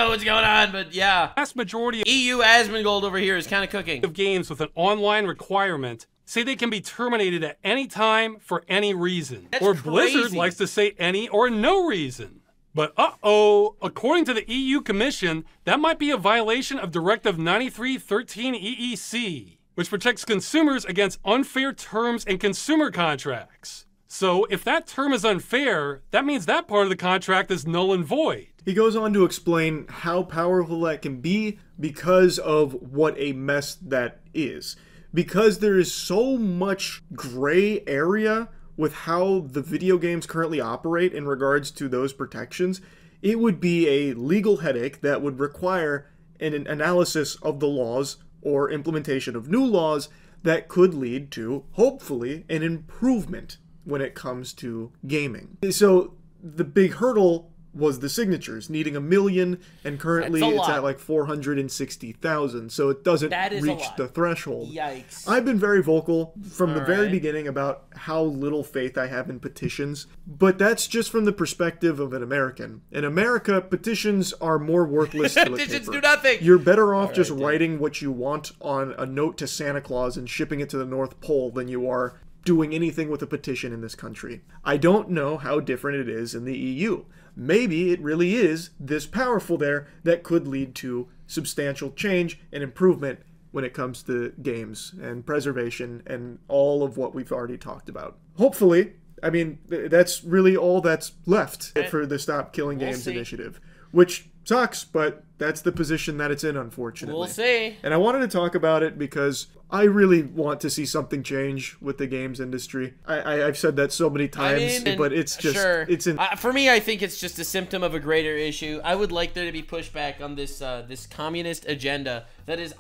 what's going on, but yeah. Vast majority of EU Asmongold over here is kind of cooking. Of games with an online requirement say they can be terminated at any time for any reason. That's or crazy. Blizzard likes to say any or no reason. But according to the EU Commission, that might be a violation of Directive 93/13 EEC, which protects consumers against unfair terms in consumer contracts. So if that term is unfair, that means that part of the contract is null and void. He goes on to explain how powerful that can be because of what a mess that is. Because there is so much gray area with how the video games currently operate in regards to those protections, it would be a legal headache that would require an analysis of the laws or implementation of new laws that could lead to, hopefully, an improvement when it comes to gaming. So the big hurdle was the signatures, needing 1 million, and currently That's a it's lot. at like 460,000, so it doesn't That is a reach lot. the threshold. Yikes. I've been very vocal from the very Alright. beginning about how little faith I have in petitions, but that's just from the perspective of an American. In America, petitions are more worthless to the Petitions paper. do nothing. You're better off just writing what you want on a note to Santa Claus and shipping it to the North Pole than you are doing anything with a petition in this country. I don't know how different it is in the EU. Maybe it really is this powerful there that could lead to substantial change and improvement when it comes to games and preservation and all of what we've already talked about. Hopefully, I mean, that's really all that's left for the Stop Killing Games see. initiative, which sucks, but that's the position that it's in, unfortunately. We'll see. And I wanted to talk about it because I really want to see something change with the games industry. I've said that so many times, but it's just, sure. it's in... For me, I think it's just a symptom of a greater issue. I would like there to be pushback on this this communist agenda that is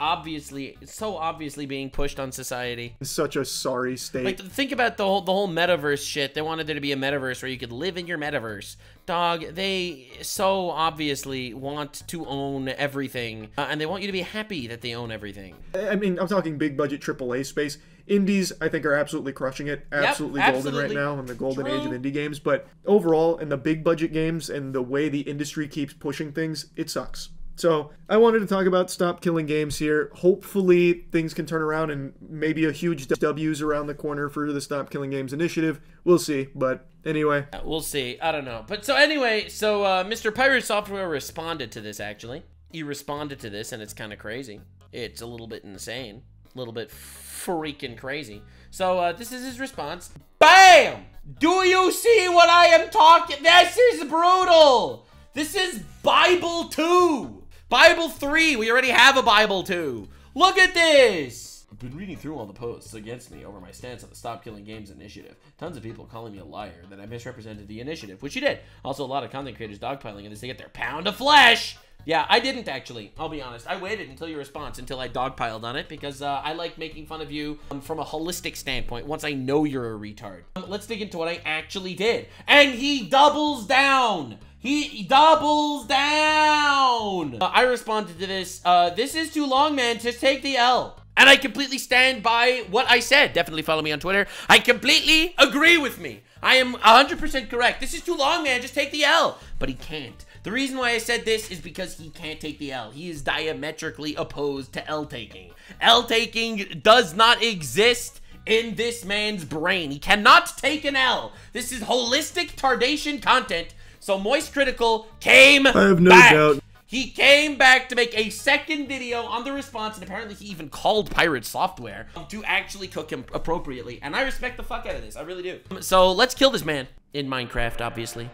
so obviously being pushed on society. such a sorry state. Like, think about the whole metaverse shit. They wanted there to be a metaverse where you could live in your metaverse. Dog, they so obviously want to own everything, and they want you to be happy that they own everything. I mean, I'm talking big budget AAA space. Indies, I think, are absolutely crushing it. Absolutely golden absolutely. right now in the golden age of True. indie games. But overall, in the big budget games and the way the industry keeps pushing things, it sucks. So I wanted to talk about Stop Killing Games here. Hopefully things can turn around and maybe a huge W's around the corner for the Stop Killing Games initiative. We'll see. But anyway. We'll see. I don't know. But so anyway, Mr. Pirate Software responded to this, actually. He responded to this, and it's kind of crazy. It's a little bit insane. A little bit freaking crazy. So this is his response. BAM! Do you see what I am talking? This is brutal! This is Bible 2! Bible 3! We already have a Bible 2! Look at this! I've been reading through all the posts against me over my stance on the Stop Killing Games initiative. Tons of people calling me a liar, that I misrepresented the initiative, which you did. Also, a lot of content creators dogpiling in this to get their pound of flesh! Yeah, I didn't actually. I'll be honest. I waited until your response, until I dogpiled on it, because I like making fun of you from a holistic standpoint once I know you're a retard. Let's dig into what I actually did. And he doubles down! He doubles down! I responded to this, this is too long, man. Just take the L. And I completely stand by what I said. Definitely follow me on Twitter. I completely agree with me. I am 100% correct. This is too long, man. Just take the L. But he can't. The reason why I said this is because he can't take the L. He is diametrically opposed to L taking. L taking does not exist in this man's brain. He cannot take an L. This is holistic tardation content. So Moist Critical came back. I have no doubt. He came back to make a second video on the response, and apparently he even called Pirate Software to actually cook him appropriately. And I respect the fuck out of this. I really do. So let's kill this man in Minecraft, obviously.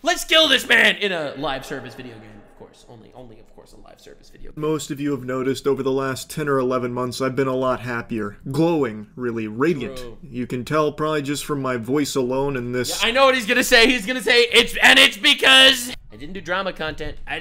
Let's kill this man in a live service video game, of course. Only of course, a live service video game. Most of you have noticed over the last 10 or 11 months, I've been a lot happier. Glowing, really radiant. True. You can tell probably just from my voice alone and this... I know what he's gonna say. He's gonna say, it's because I didn't do drama content. I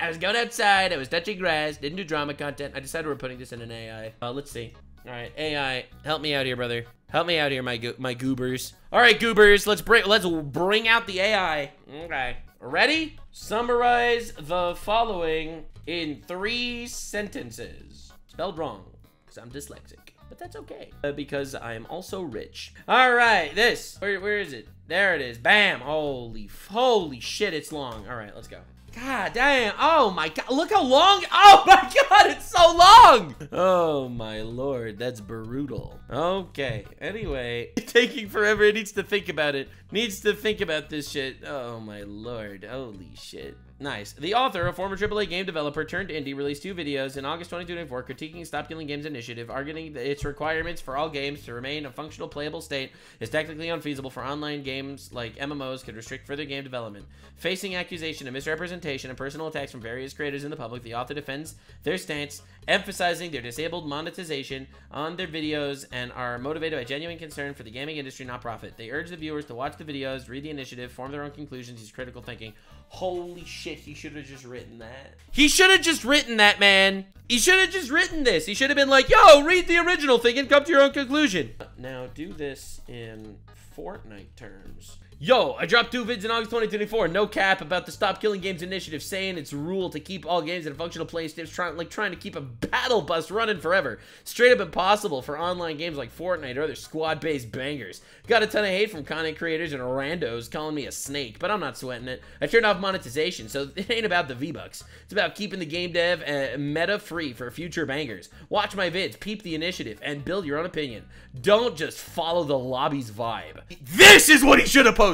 was going outside. I was touching grass. Didn't do drama content. I decided we're putting this in an AI. Let's see. All right, AI, help me out here, brother. Help me out here, my goobers. All right, goobers, let's bring out the AI. Okay, ready? Summarize the following in 3 sentences. Spelled wrong, because I'm dyslexic, but that's okay, because I am also rich. All right, where is it? There it is. Bam. Holy shit, it's long. All right, let's go. God damn. Oh my god. Look how long. Oh my god, it's so long. Oh my lord, that's brutal. Okay. Anyway, taking forever. It needs to think about it. Needs to think about this shit. Oh my lord. Holy shit. Nice. The author, a former AAA game developer turned indie, released 2 videos in August 2024 critiquing Stop Killing Games initiative, arguing that its requirements for all games to remain a functional playable state is technically unfeasible for online games like MMOs could restrict further game development. Facing accusation of misrepresentation and personal attacks from various creators in the public, the author defends their stance, emphasizing their disabled monetization on their videos and are motivated by genuine concern for the gaming industry, not profit. They urge the viewers to watch the videos, read the initiative, form their own conclusions, use critical thinking. Holy shit, he should have just written that. He should have just written that, man. He should have just written this. He should have been like, yo, read the original thing and come to your own conclusion. Now do this in Fortnite terms. Yo, I dropped 2 vids in August 2024, no cap, about the Stop Killing Games initiative, saying it's a rule to keep all games in a functional play state, trying to keep a battle bus running forever. Straight up impossible for online games like Fortnite or other squad-based bangers. Got a ton of hate from content creators and randos calling me a snake, but I'm not sweating it. I turned off monetization, so it ain't about the V-Bucks. It's about keeping the game dev meta-free for future bangers. Watch my vids, peep the initiative, and build your own opinion. Don't just follow the lobby's vibe. This is what he should have posted.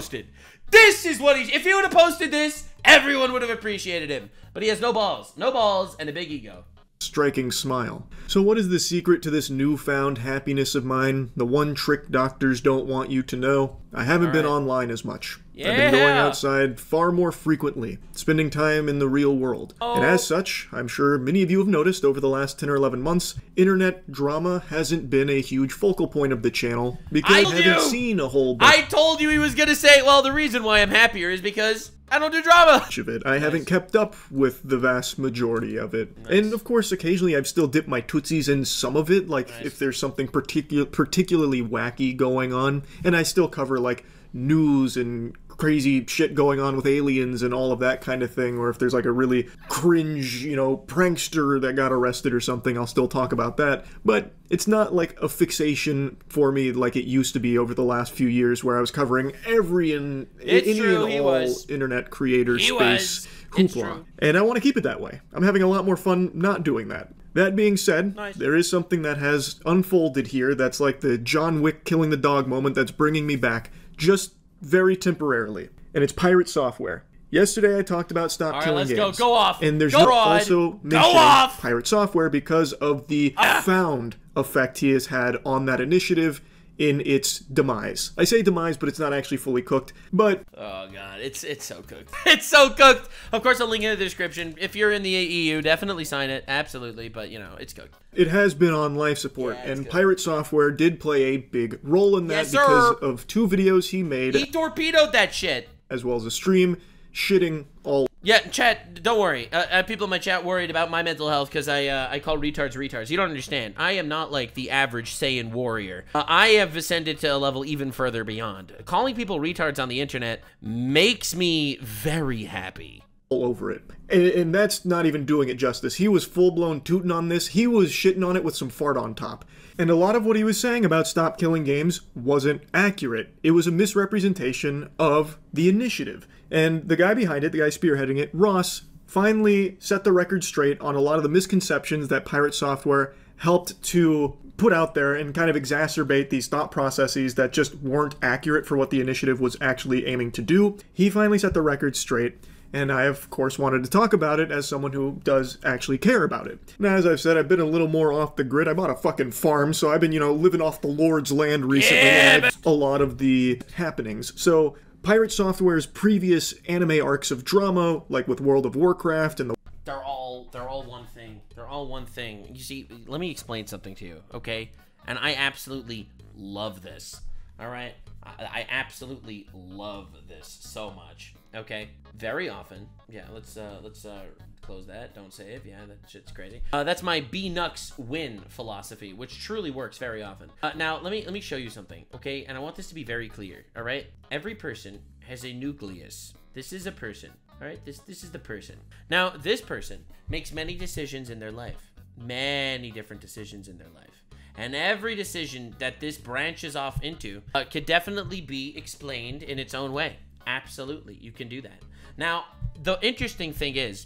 This is what if he would have posted this, everyone would have appreciated him. But he has no balls, and a big ego. Striking smile. So what is the secret to this newfound happiness of mine? The one trick doctors don't want you to know? I haven't been online as much. Yeah. I've been going outside far more frequently, spending time in the real world. And as such, I'm sure many of you have noticed over the last 10 or 11 months, internet drama hasn't been a huge focal point of the channel because I haven't seen a whole bunch. I told you he was gonna say, well, the reason why I'm happier is because I don't do drama. Of it. I haven't kept up with the vast majority of it. And of course, occasionally I've still dipped my tootsies in some of it, like if there's something particularly wacky going on, and I still cover like news and crazy shit going on with aliens and all of that kind of thing, or if there's like a really cringe, you know, prankster that got arrested or something, I'll still talk about that. But it's not like a fixation for me like it used to be over the last few years where I was covering every any and all internet creator space hoopla. And I want to keep it that way. I'm having a lot more fun not doing that. That being said, there is something that has unfolded here that's like the John Wick killing the dog moment that's bringing me back, just very temporarily, and it's pirate software. Yesterday I talked about Stop Killing Games. Go off. And there's also mentioning pirate software because of the found effect he has had on that initiative in its demise. I say demise, but it's not actually fully cooked, but... Oh, God. It's so cooked. It's so cooked! Of course, I'll link in the description. If you're in the EU, definitely sign it. Absolutely. But, you know, it's cooked. It has been on life support, and Pirate Software did play a big role in that because of 2 videos he made. He torpedoed that shit! As well as a stream shitting all... Yeah, chat, don't worry. People in my chat worried about my mental health because I call retards. You don't understand. I am not like the average Saiyan warrior. I have ascended to a level even further beyond. Calling people retards on the internet makes me very happy. All over it. And that's not even doing it justice. He was full-blown tooting on this. He was shitting on it with some fart on top. And a lot of what he was saying about Stop Killing Games wasn't accurate. It was a misrepresentation of the initiative. And the guy behind it, the guy spearheading it, Ross, finally set the record straight on a lot of the misconceptions that Pirate Software helped to put out there and kind of exacerbate these thought processes that just weren't accurate for what the initiative was actually aiming to do. He finally set the record straight. And I, of course, wanted to talk about it as someone who does actually care about it. Now, as I've said, I've been a little more off the grid. I bought a fucking farm, so I've been, you know, living off the Lord's land recently. And a lot of the happenings. So, Pirate Software's previous anime arcs of drama, like with World of Warcraft and the... They're all one thing. They're all one thing. You see, let me explain something to you, okay? And I absolutely love this, all right? I absolutely love this so much. Okay, very often. Yeah, let's close that. Don't save. Yeah, that shit's crazy. That's my B-Nux win philosophy, which truly works very often. Now let me show you something, okay? And I want this to be very clear. All right, every person has a nucleus. This is a person. All right, this is the person. Now this person makes many decisions in their life, many different decisions in their life. And every decision that this branches off into could definitely be explained in its own way. Absolutely, you can do that. Now, the interesting thing is,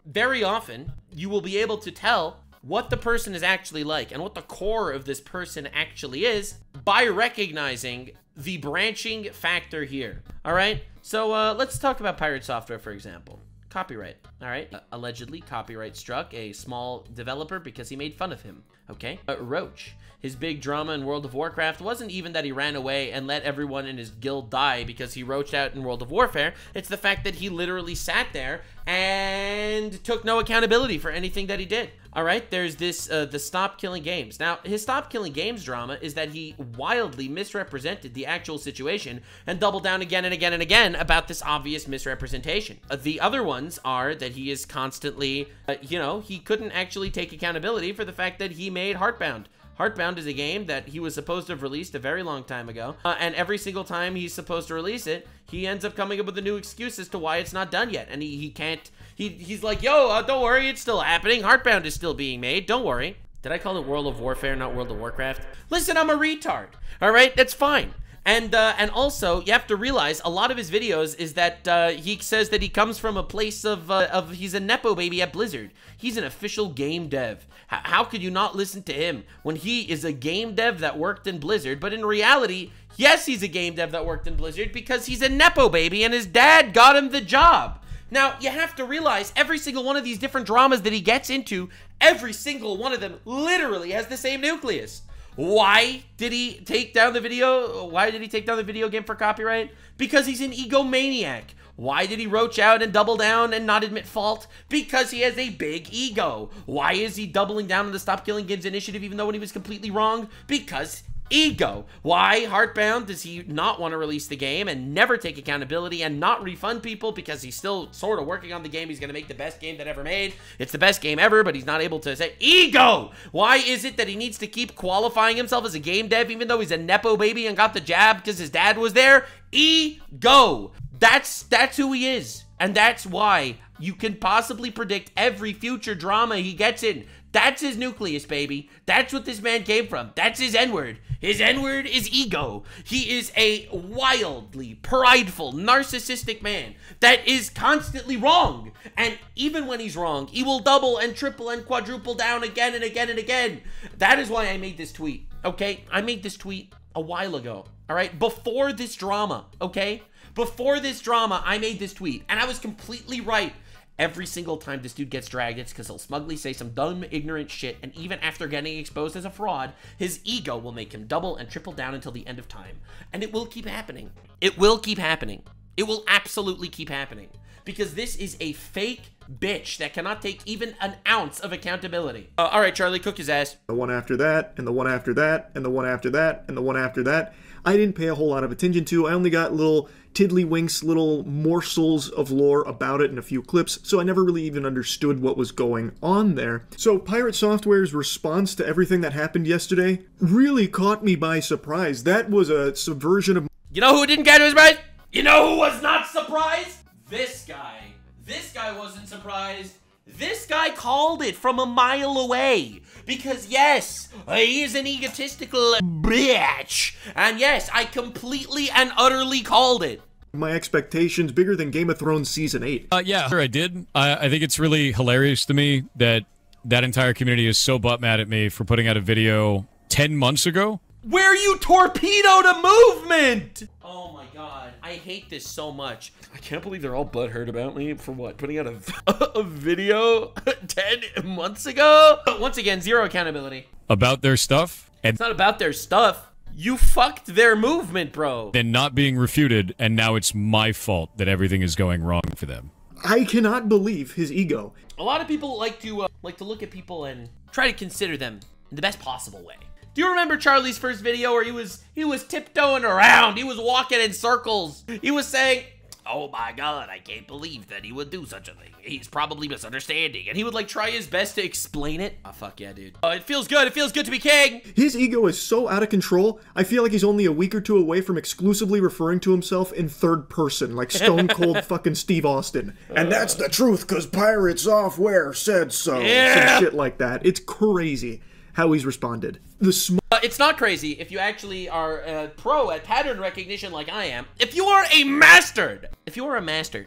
very often, you will be able to tell what the person is actually like and what the core of this person actually is by recognizing the branching factor here. All right, so let's talk about Pirate Software, for example. Copyright, all right? Allegedly, copyright struck a small developer because he made fun of him, okay? Roach. His big drama in World of Warcraft wasn't even that he ran away and let everyone in his guild die because he roached out in World of Warfare. It's the fact that he literally sat there and took no accountability for anything that he did. All right, there's this, the Stop Killing Games. Now, his Stop Killing Games drama is that he wildly misrepresented the actual situation and doubled down again and again and again about this obvious misrepresentation. The other ones are that he is constantly, you know, he couldn't actually take accountability for the fact that he made Heartbound. Heartbound is a game that he was supposed to have released a very long time ago, and every single time he's supposed to release it, he ends up coming up with a new excuse as to why it's not done yet, and he can't, he's like, yo, don't worry, it's still happening, Heartbound is still being made, don't worry. Did I call it World of Warfare, not World of Warcraft? Listen, I'm a retard, all right? That's fine. And also, you have to realize, a lot of his videos is that he says that he comes from a place of he's a Nepo baby at Blizzard. He's an official game dev. How could you not listen to him when he is a game dev that worked in Blizzard? But in reality, yes, he's a game dev that worked in Blizzard because he's a Nepo baby and his dad got him the job. Now, you have to realize every single one of these different dramas that he gets into, every single one of them literally has the same nucleus. Why did he take down the video? Why did he take down the video game for copyright? Because he's an egomaniac. Why did he roach out and double down and not admit fault? Because he has a big ego. Why is he doubling down on the Stop Killing Games initiative even though when he was completely wrong? Because ego. Why, Heartbound, does he not want to release the game and never take accountability and not refund people because he's still sort of working on the game? He's going to make the best game that ever made. It's the best game ever, but he's not able to say ego. Why is it that he needs to keep qualifying himself as a game dev even though he's a Nepo baby and got the jab because his dad was there? Ego. That's who he is. And that's why you can possibly predict every future drama he gets in. That's his nucleus, baby. That's what this man came from. That's his N-word. His N-word is ego. He is a wildly prideful, narcissistic man that is constantly wrong. And even when he's wrong, he will double and triple and quadruple down again and again and again. That is why I made this tweet, okay? I made this tweet a while ago, all right? Before this drama, okay? Before this drama, I made this tweet, and I was completely right. Every single time this dude gets dragged, it's because he'll smugly say some dumb, ignorant shit, and even after getting exposed as a fraud, his ego will make him double and triple down until the end of time. And it will keep happening. It will keep happening. It will absolutely keep happening. Because this is a fake bitch that cannot take even an ounce of accountability. All right, Charlie, cook his ass. The one after that, and the one after that, and the one after that, and the one after that. I didn't pay a whole lot of attention to. I only got little tiddlywinks, little morsels of lore about it in a few clips, so I never really even understood what was going on there. So Pirate Software's response to everything that happened yesterday really caught me by surprise. That was a subversion of... You know who didn't get his right? You know who was not surprised? This guy. This guy wasn't surprised. This guy called it from a mile away. Because yes, he is an egotistical bitch. And yes, I completely and utterly called it. My expectations bigger than Game of Thrones Season 8. Yeah, sure, I did. I think it's really hilarious to me that that entire community is so butt mad at me for putting out a video 10 months ago. Where you torpedoed a movement! Oh my god, I hate this so much. I can't believe they're all butthurt about me for what? Putting out a video 10 months ago? Once again, zero accountability. About their stuff. And it's not about their stuff. You fucked their movement, bro. Then not being refuted, and now it's my fault that everything is going wrong for them. I cannot believe his ego. A lot of people like to look at people and try to consider them in the best possible way. Do you remember Charlie's first video where he was tiptoeing around? He was walking in circles. He was saying, "Oh my god, I can't believe that he would do such a thing. He's probably misunderstanding." And he would like try his best to explain it. Oh, fuck yeah, dude. It feels good. It feels good to be king. His ego is so out of control, I feel like he's only a week or two away from exclusively referring to himself in third person, like Stone Cold fucking Steve Austin. And that's the truth, because Pirate Software said so. Yeah. Some shit like that. It's crazy how he's responded. It's not crazy if you actually are a pro at pattern recognition like I am. If you are a master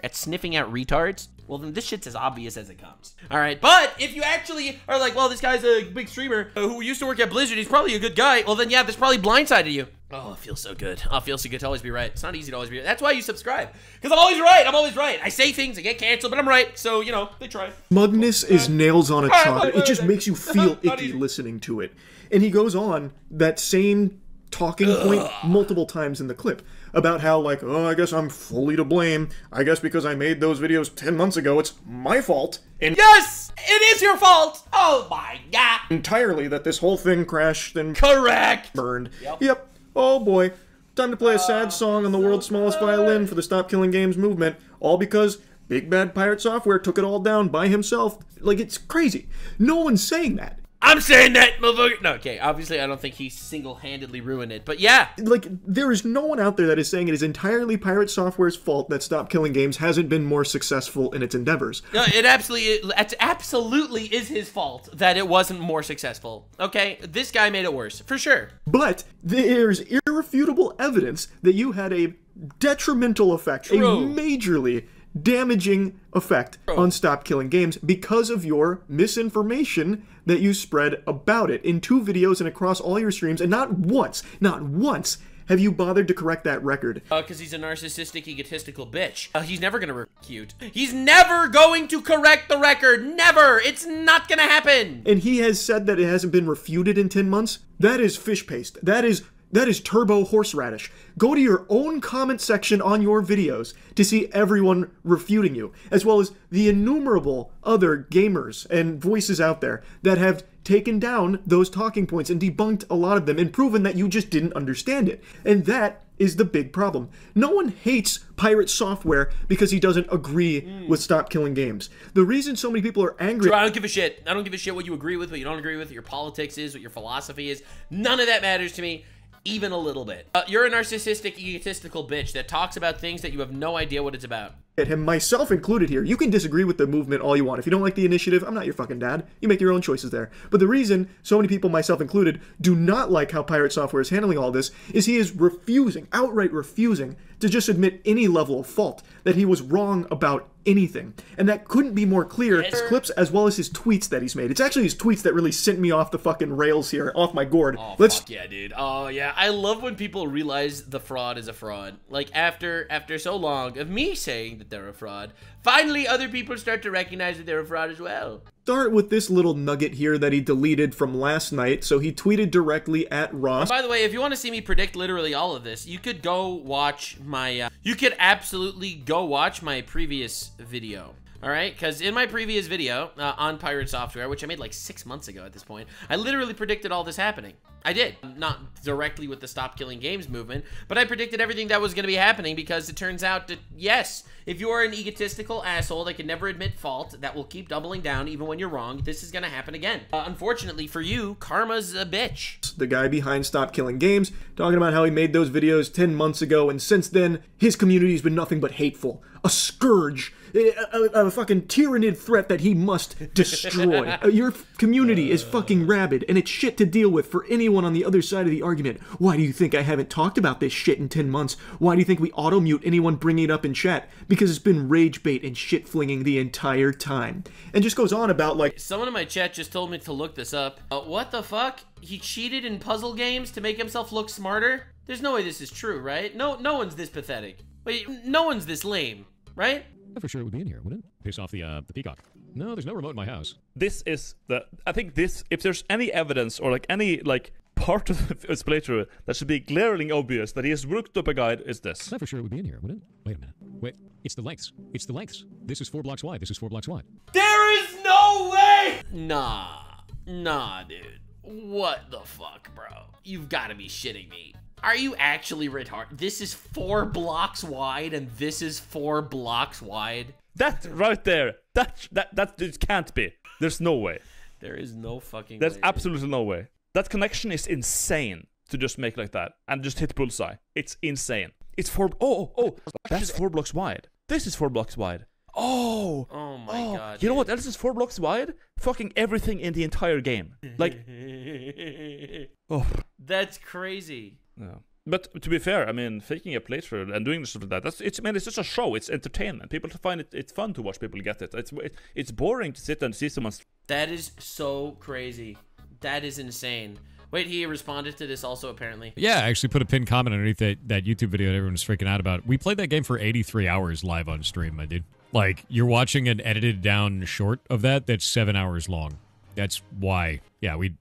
at sniffing out retards, well then this shit's as obvious as it comes. All right, but if you actually are like, well, this guy's a big streamer who used to work at Blizzard, he's probably a good guy, well then yeah, this probably blindsided you. Oh, it feels so good. Oh, it feels so good to always be right. It's not easy to always be right. That's why you subscribe. Because I'm always right. I'm always right. I say things, I get canceled, but I'm right. So, you know, they try. Smugness is nails on a chalk. It just makes you feel icky listening to it. And he goes on that same talking point multiple times in the clip about how, like, oh, I guess I'm fully to blame. I guess because I made those videos 10 months ago, it's my fault. And yes, it is your fault. Oh my god. Entirely that this whole thing crashed and correct burned. Yep. Oh boy. Time to play a sad song on the world's smallest violin for the Stop Killing Games movement, all because Big Bad Pirate Software took it all down by himself. Like, it's crazy. No one's saying that. I'm saying that, motherfucker. No, okay, obviously I don't think he single-handedly ruined it, but yeah. Like, there is no one out there that is saying it is entirely Pirate Software's fault that Stop Killing Games hasn't been more successful in its endeavors. No, it absolutely is his fault that it wasn't more successful. Okay, this guy made it worse, for sure. But there's irrefutable evidence that you had a detrimental effect, a majorly damaging effect on Stop Killing Games because of your misinformation that you spread about it in 2 videos and across all your streams, and not once have you bothered to correct that record. Because he's a narcissistic, egotistical bitch. He's never gonna refute. He's never going to correct the record. Never! It's not gonna happen! And he has said that it hasn't been refuted in 10 months? That is fish paste. That is turbo horseradish. Go to your own comment section on your videos to see everyone refuting you, as well as the innumerable other gamers and voices out there that have taken down those talking points and debunked a lot of them and proven that you just didn't understand it. And that is the big problem. No one hates Pirate Software because he doesn't agree with Stop Killing Games. The reason so many people are angry... I don't give a shit. I don't give a shit what you agree with, what you don't agree with, what your politics is, what your philosophy is. None of that matters to me. Even a little bit. You're a narcissistic, egotistical bitch that talks about things that you have no idea what it's about. Him, myself included here. You can disagree with the movement all you want. If you don't like the initiative, I'm not your fucking dad. You make your own choices there. But the reason so many people, myself included, do not like how Pirate Software is handling all this is he is refusing, outright refusing, to just admit any level of fault, that he was wrong about anything. And that couldn't be more clear. His clips as well as his tweets that he's made. It's actually his tweets that really sent me off the fucking rails here, off my gourd. Oh, fuck yeah, dude. Oh, yeah. I love when people realize the fraud is a fraud. Like, after so long of me saying that they're a fraud, finally other people start to recognize that they're a fraud as well. Start with this little nugget here that he deleted from last night. So he tweeted directly at Ross. By the way, if you want to see me predict literally all of this, you could go watch my, you could absolutely go watch my previous video. All right, because in my previous video on Pirate Software, which I made like 6 months ago at this point, I literally predicted all this happening. I did. Not directly with the Stop Killing Games movement, but I predicted everything that was going to be happening because it turns out that, yes, if you are an egotistical asshole that can never admit fault, that will keep doubling down even when you're wrong, this is going to happen again. Unfortunately for you, karma's a bitch. The guy behind Stop Killing Games, talking about how he made those videos 10 months ago, and since then, his community has been nothing but hateful. A scourge. A fucking tyrannid threat that he must destroy. Your community is fucking rabid, and it's shit to deal with for anyone on the other side of the argument. Why do you think I haven't talked about this shit in 10 months? Why do you think we auto-mute anyone bringing it up in chat? Because it's been rage bait and shit flinging the entire time. And just goes on about, like... Someone in my chat just told me to look this up. What the fuck? He cheated in puzzle games to make himself look smarter? There's no way this is true, right? No one's this pathetic. Wait, no one's this lame, right? Yeah, for sure it would be in here, wouldn't it? Piss off the peacock. No, there's no remote in my house. This is the... I think this... If there's any evidence or like any like part of his playthrough that should be glaringly obvious that he has looked up a guide, is this. Yeah, for sure it would be in here, wouldn't it? Wait a minute. Wait. It's the lengths. It's the lengths. This is 4 blocks wide. This is 4 blocks wide. There is no way! Nah, dude. What the fuck, bro? You've got to be shitting me. Are you actually retarded? This is 4 blocks wide, and this is 4 blocks wide? That right there. That just can't be. There's no way. There is no fucking There's way. absolutely no way. That connection is insane to just make like that and just hit bullseye. It's insane. It's 4... Oh. That's 4 blocks wide. This is 4 blocks wide. Oh my god. You know what else is 4 blocks wide? Fucking everything in the entire game. Like... Oh. That's crazy. Yeah. But to be fair, I mean, faking a playthrough and doing stuff like that, it's just a show. It's entertainment. People find it's fun to watch people get it. It's boring to sit and see someone... That is so crazy. That is insane. Wait, he responded to this also, apparently. Yeah, I actually put a pinned comment underneath that YouTube video that everyone was freaking out about. We played that game for 83 hours live on stream, my dude. Like, you're watching an edited down short of that's 7 hours long. That's why. Yeah, we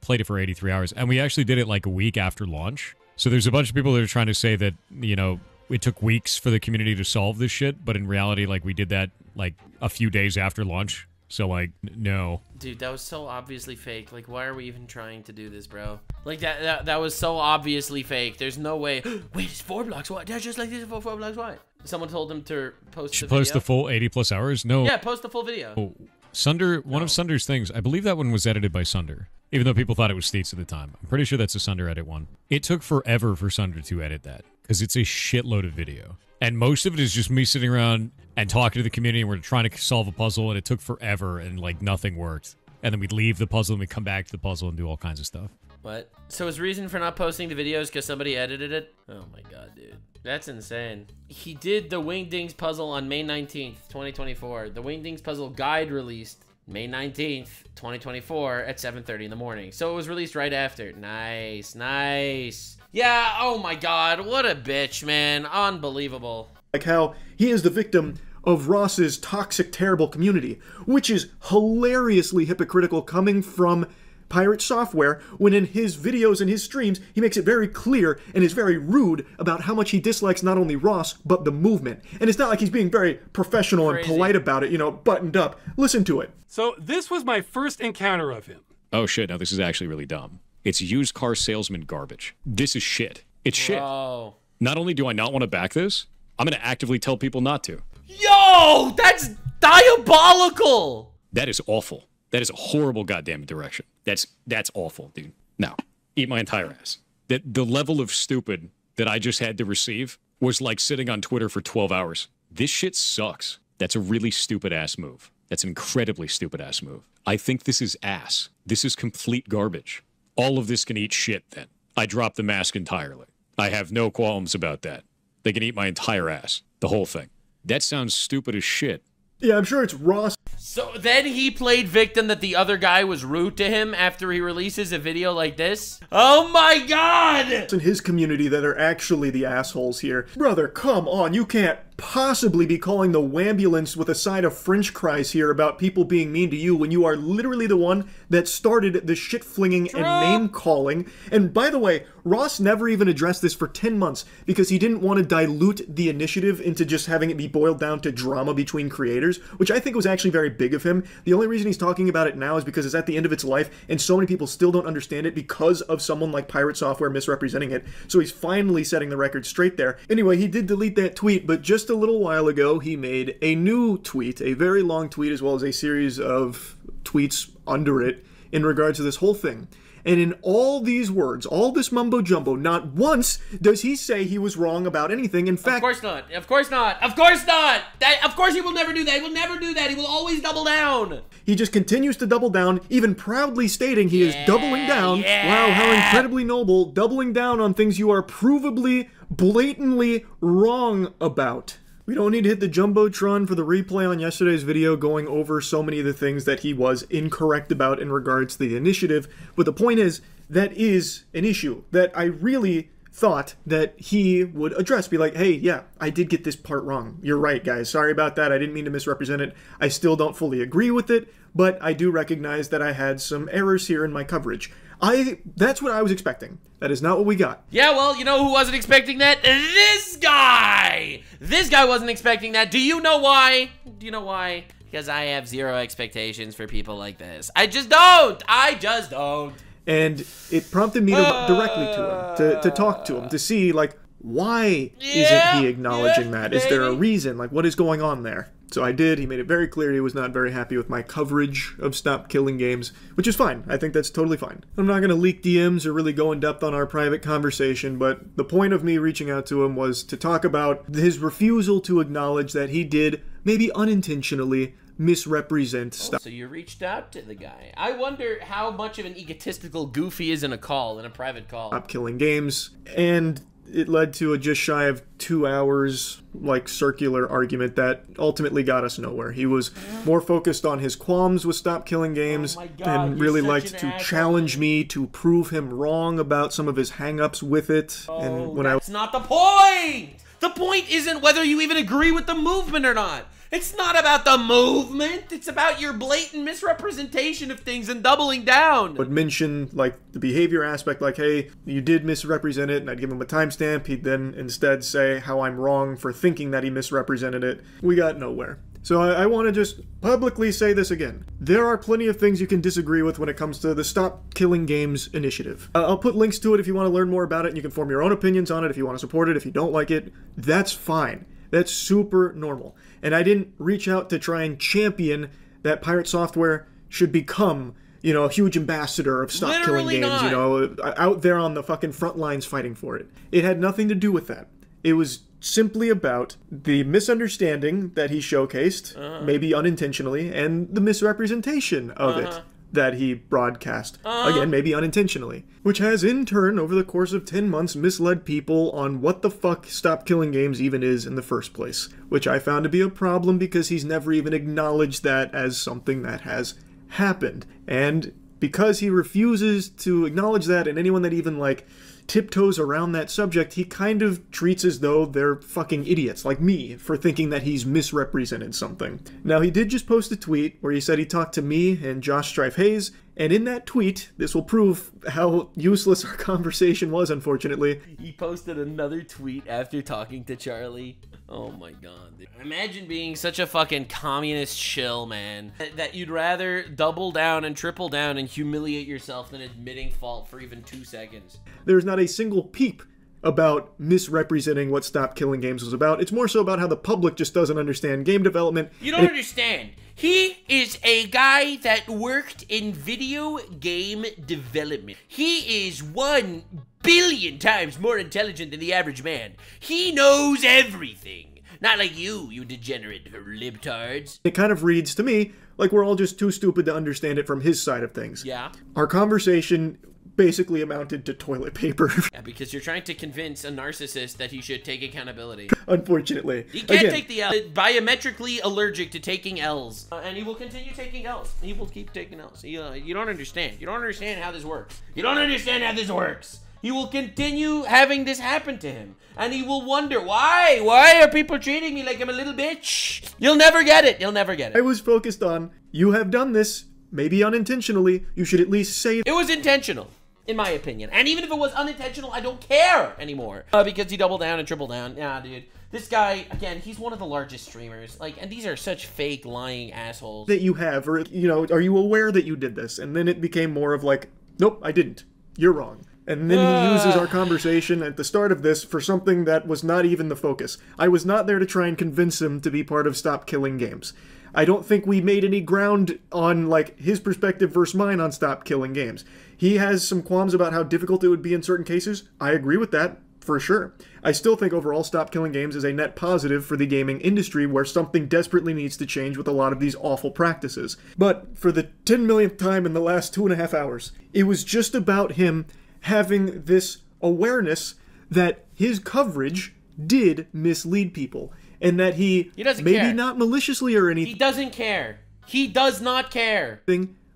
played it for 83 hours. And we actually did it like a week after launch. So there's a bunch of people that are trying to say that, you know, it took weeks for the community to solve this shit. But in reality, like, we did that like a few days after launch. So, like, no. Dude, that was so obviously fake. Like, why are we even trying to do this, bro? Like, that was so obviously fake. There's no way. Wait, it's 4 blocks wide. That's just like this, 4 blocks wide. Someone told him to post the video. Post the full 80 plus hours? No. Yeah, post the full video. Oh, Sunder, one of Sunder's things, I believe that one was edited by Sunder, even though people thought it was Steets at the time. I'm pretty sure that's a Sunder edit one. It took forever for Sunder to edit that, because it's a shitload of video. And most of it is just me sitting around and talking to the community, and we're trying to solve a puzzle, and it took forever, and, like, nothing worked. And then we'd leave the puzzle, and we'd come back to the puzzle and do all kinds of stuff. What? So his reason for not posting the videos because somebody edited it? Oh my god, dude. That's insane. He did the Wingdings puzzle on May 19th, 2024. The Wingdings puzzle guide released May 19th, 2024 at 7:30 in the morning. So it was released right after. Nice, nice. Yeah, oh my god, what a bitch, man. Unbelievable. Like how he is the victim of Ross's toxic, terrible community, which is hilariously hypocritical coming from Pirate Software, when in his videos and his streams, he makes it very clear and is very rude about how much he dislikes not only Ross, but the movement. And it's not like he's being very professional and polite about it, you know, buttoned up. Listen to it. So this was my first encounter of him. Oh shit, now this is actually really dumb. It's used car salesman garbage. This is shit. It's shit. Bro. Not only do I not want to back this, I'm going to actively tell people not to. Yo, that's diabolical. That is awful. That is a horrible goddamn direction. That's awful, dude. No, eat my entire ass. The level of stupid that I just had to receive was like sitting on Twitter for 12 hours. This shit sucks. That's a really stupid ass move. That's an incredibly stupid ass move. I think this is ass. This is complete garbage. All of this can eat shit then. I drop the mask entirely. I have no qualms about that. They can eat my entire ass. The whole thing. That sounds stupid as shit. Yeah, I'm sure it's Ross. So then he played victim that the other guy was rude to him after he releases a video like this? Oh my god! In his community that are actually the assholes here. Brother, come on, you can't possibly be calling the wambulance with a side of french fries here about people being mean to you when you are literally the one that started the shit-flinging and name-calling. And by the way, Ross never even addressed this for 10 months because he didn't want to dilute the initiative into just having it be boiled down to drama between creators, which I think was actually very big of him. The only reason he's talking about it now is because it's at the end of its life and so many people still don't understand it because of someone like Pirate Software misrepresenting it. So he's finally setting the record straight there. Anyway, he did delete that tweet, but just a little while ago he made a new tweet, a very long tweet as well as a series of tweets under it in regards to this whole thing. And in all these words, all this mumbo-jumbo, not once does he say he was wrong about anything. In fact... Of course not. Of course not. Of course not. Of course he will never do that. He will never do that. He will always double down. He just continues to double down, even proudly stating he is doubling down. Wow, how incredibly noble. Doubling down on things you are provably, blatantly wrong about. We don't need to hit the Jumbotron for the replay on yesterday's video going over so many of the things that he was incorrect about in regards to the initiative, but the point is, that is an issue that I really thought that he would address. Be like, hey, yeah, I did get this part wrong. You're right, guys. Sorry about that. I didn't mean to misrepresent it. I still don't fully agree with it, but I do recognize that I had some errors here in my coverage. That's what I was expecting. That is not what we got. Yeah, well, you know who wasn't expecting that? This guy! This guy wasn't expecting that. Do you know why? Do you know why? Because I have zero expectations for people like this. I just don't! I just don't. And it prompted me to directly to him, to talk to him, to see, like, why isn't he acknowledging that? Is there a reason? Like, what is going on there? So I did. He made it very clear he was not very happy with my coverage of Stop Killing Games, which is fine. I think that's totally fine. I'm not going to leak DMs or really go in depth on our private conversation, but the point of me reaching out to him was to talk about his refusal to acknowledge that he did, maybe unintentionally, misrepresent stuff. So you reached out to the guy. I wonder how much of an egotistical goof he is in a call, in a private call. Stop Killing Games, and it led to a just shy of 2 hours, like, circular argument that ultimately got us nowhere. He was more focused on his qualms with Stop Killing Games and really liked to challenge me to prove him wrong about some of his hang-ups with it. And when that's not the point! The point isn't whether you even agree with the movement or not. It's not about the movement. It's about your blatant misrepresentation of things and doubling down. Would mention, like, the behavior aspect, like, hey, you did misrepresent it, and I'd give him a timestamp. He'd then instead say how I'm wrong for thinking that he misrepresented it. We got nowhere. So I want to just publicly say this again. There are plenty of things you can disagree with when it comes to the Stop Killing Games initiative. I'll put links to it if you want to learn more about it, and you can form your own opinions on it if you want to support it. If you don't like it, that's fine. That's super normal. And I didn't reach out to try and champion that Pirate Software should become, you know, a huge ambassador of Stop Killing Literally Games, not. you know, out there on the fucking front lines fighting for it. It had nothing to do with that. It was simply about the misunderstanding that he showcased, maybe unintentionally, and the misrepresentation of it that he broadcast, again, maybe unintentionally, which has in turn, over the course of 10 months, misled people on what the fuck Stop Killing Games even is in the first place, which I found to be a problem because he's never even acknowledged that as something that has happened. And because he refuses to acknowledge that, and anyone that even, like, tiptoes around that subject, he kind of treats as though they're fucking idiots, like me, for thinking that he's misrepresented something. Now, he did just post a tweet where he said he talked to me and Josh Strife Hayes, and in that tweet, this will prove how useless our conversation was, unfortunately. He posted another tweet after talking to Charlie. Oh my god, dude. Imagine being such a fucking communist shill, man, that you'd rather double down and triple down and humiliate yourself than admitting fault for even 2 seconds. There's not a single peep about misrepresenting what Stop Killing Games was about. It's more so about how the public just doesn't understand game development. You don't understand. He is a guy that worked in video game development. He is 1 billion times more intelligent than the average man. He knows everything. Not like you degenerate libtards. It kind of reads to me like we're all just too stupid to understand it from his side of things. Yeah. Our conversation basically amounted to toilet paper. Yeah, because you're trying to convince a narcissist that he should take accountability. Unfortunately. He can't take the L. Biometrically allergic to taking L's. And he will continue taking L's. He will keep taking L's. You don't understand. You don't understand how this works. You don't understand how this works. He will continue having this happen to him. And he will wonder, why? Why are people treating me like I'm a little bitch? You'll never get it. You'll never get it. I was focused on, you have done this, maybe unintentionally, you should at least say it was intentional, in my opinion. And even if it was unintentional, I don't care anymore. Because he doubled down and tripled down. Nah, dude. This guy, again, he's one of the largest streamers. Like, and these are such fake, lying assholes. that you have, or, you know, are you aware that you did this? And then it became more of like, nope, I didn't. You're wrong. And then he uses our conversation at the start of this for something that was not even the focus. I was not there to try and convince him to be part of Stop Killing Games. I don't think we made any ground on, like, his perspective versus mine on Stop Killing Games. He has some qualms about how difficult it would be in certain cases. I agree with that, for sure. I still think overall Stop Killing Games is a net positive for the gaming industry where something desperately needs to change with a lot of these awful practices. But for the 10 millionth time in the last 2.5 hours, it was just about him having this awareness that his coverage did mislead people, and that he doesn't maybe care. not maliciously or He anything doesn't care. He does not care.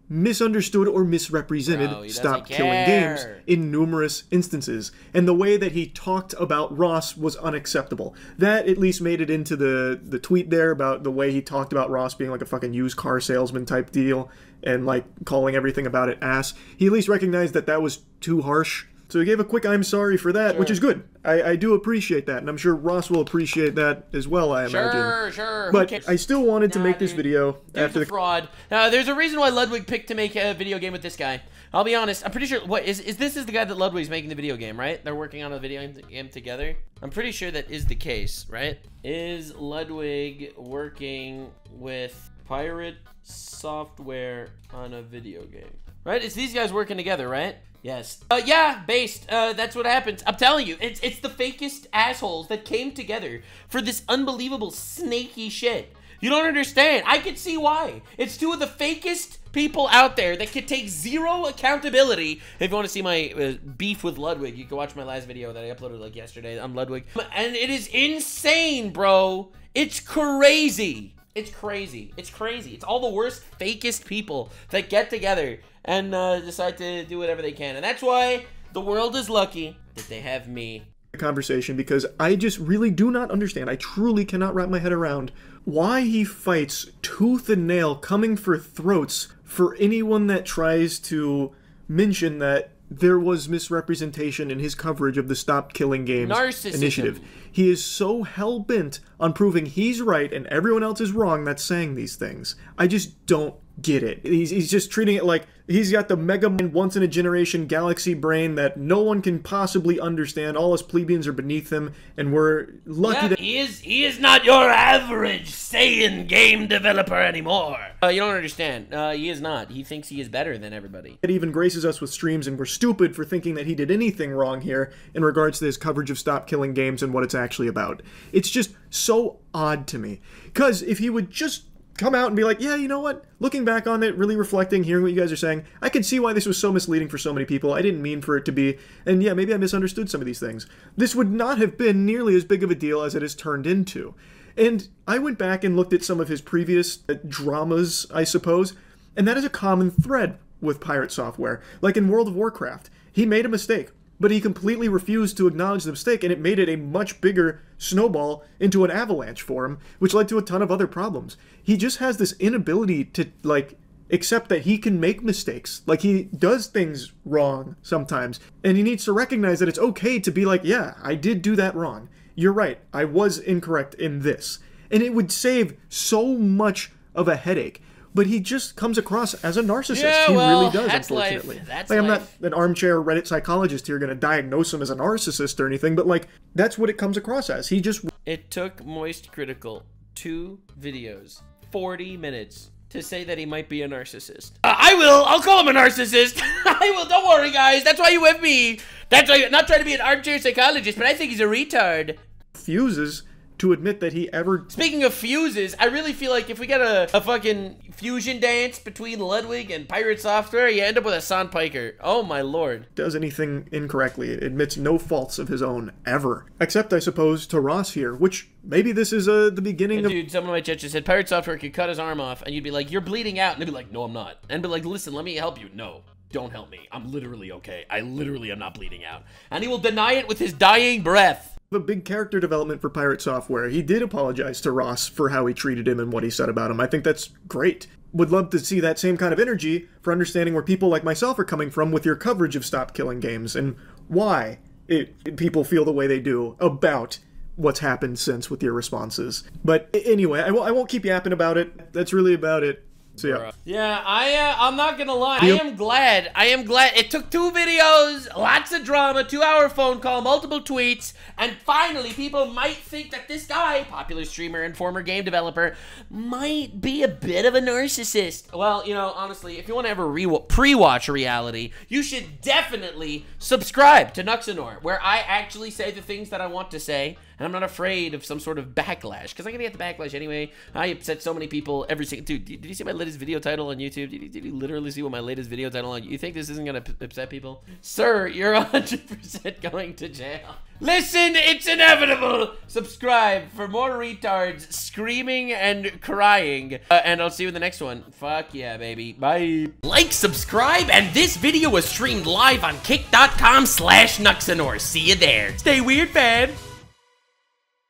misunderstood or misrepresented Bro, he Stop doesn't Killing care. Games in numerous instances. And the way that he talked about Ross was unacceptable. That at least made it into the tweet there about the way he talked about Ross being like a fucking used car salesman type deal and like calling everything about it ass. He at least recognized that that was too harsh. So he gave a quick I'm sorry for that, which is good. I do appreciate that, and I'm sure Ross will appreciate that as well, I imagine. Sure. But I still wanted to make this dude. video after the fraud. There's a reason why Ludwig picked to make a video game with this guy. I'll be honest. I'm pretty sure. What is this? Is the guy that Ludwig's making the video game, right? They're working on a video game together. I'm pretty sure that is the case, right? Is Ludwig working with Pirate Software on a video game? Right? It's these guys working together, right? Yes. Yeah, based. That's what happens. I'm telling you, it's the fakest assholes that came together for this unbelievable snaky shit. You don't understand. I can see why. It's two of the fakest people out there that could take zero accountability. If you want to see my beef with Ludwig, you can watch my last video that I uploaded like yesterday on Ludwig. And it is insane, bro. It's crazy. It's crazy. It's crazy. It's all the worst, fakest people that get together and decide to do whatever they can. And that's why the world is lucky that they have me. Conversation, because I just really do not understand. I truly cannot wrap my head around why he fights tooth and nail coming for throats for anyone that tries to mention that there was misrepresentation in his coverage of the Stop Killing Games initiative. He is so hell-bent on proving he's right and everyone else is wrong that's saying these things. I just don't get it. He's just treating it like he's got the mega mind, once-in-a-generation galaxy brain that no one can possibly understand. All us plebeians are beneath him, and we're lucky that he is not your average Saiyan game developer anymore. You don't understand. He is not. He thinks he is better than everybody. it even graces us with streams, and we're stupid for thinking that he did anything wrong here in regards to his coverage of Stop Killing Games and what it's actually about. It's just so odd to me. Because if he would just come out and be like, yeah, you know what? Looking back on it, really reflecting, hearing what you guys are saying, I can see why this was so misleading for so many people. I didn't mean for it to be, and yeah, maybe I misunderstood some of these things. This would not have been nearly as big of a deal as it has turned into. And I went back and looked at some of his previous dramas, I suppose, and that is a common thread with Pirate Software. Like in World of Warcraft, he made a mistake, but he completely refused to acknowledge the mistake, and it made it a much bigger snowball into an avalanche for him, which led to a ton of other problems. He just has this inability to, like, accept that he can make mistakes. Like, he does things wrong sometimes, and he needs to recognize that it's okay to be like, yeah, I did do that wrong. You're right, I was incorrect in this. And it would save so much of a headache. But he just comes across as a narcissist. Yeah, he well, really does, that's unfortunately. life. That's like, I'm life. not an armchair Reddit psychologist here going to diagnose him as a narcissist or anything, but, like, that's what it comes across as. He just... It took Moist Critical 2 videos, 40 minutes, to say that he might be a narcissist. I'll call him a narcissist. I will, don't worry, guys. That's why you with me. That's why I'm not trying to be an armchair psychologist, but I think he's a retard. refuses to admit that he ever... Speaking of fuses, I really feel like if we get a fucking fusion dance between Ludwig and Pirate Software, you end up with a Sandpiker. Oh my lord. does anything incorrectly. It admits no faults of his own, ever. Except, I suppose, to Ross here, which maybe this is the beginning of... Dude, someone in my chat just said Pirate Software could cut his arm off, and you'd be like, you're bleeding out, and they'd be like, no, I'm not. And be like, listen, let me help you. No, don't help me. I'm literally okay. I literally am not bleeding out. And he will deny it with his dying breath. A big character development for Pirate Software. He did apologize to Ross for how he treated him and what he said about him. I think that's great. Would love to see that same kind of energy for understanding where people like myself are coming from with your coverage of Stop Killing Games and why people feel the way they do about what's happened since with your responses. But anyway, I won't keep yapping about it. That's really about it. So yeah. Yeah, I'm not gonna lie. I am glad. It took 2 videos, lots of drama, 2-hour phone call, multiple tweets, and finally people might think that this guy, popular streamer and former game developer, might be a bit of a narcissist. Well, you know, honestly, if you want to ever pre-watch reality, you should definitely subscribe to Nuxanor, where I actually say the things that I want to say, and I'm not afraid of some sort of backlash, because I'm gonna get the backlash anyway. I upset so many people every single... Dude, did you see my latest video title on YouTube? Did you literally see what my latest video title on... You think this isn't gonna upset people? Sir, you're 100% going to jail. Listen, it's inevitable! Subscribe for more retards screaming and crying. And I'll see you in the next one. Fuck yeah, baby. Bye. Like, subscribe, and this video was streamed live on kick.com/Nuxanor. See you there. Stay weird, fam.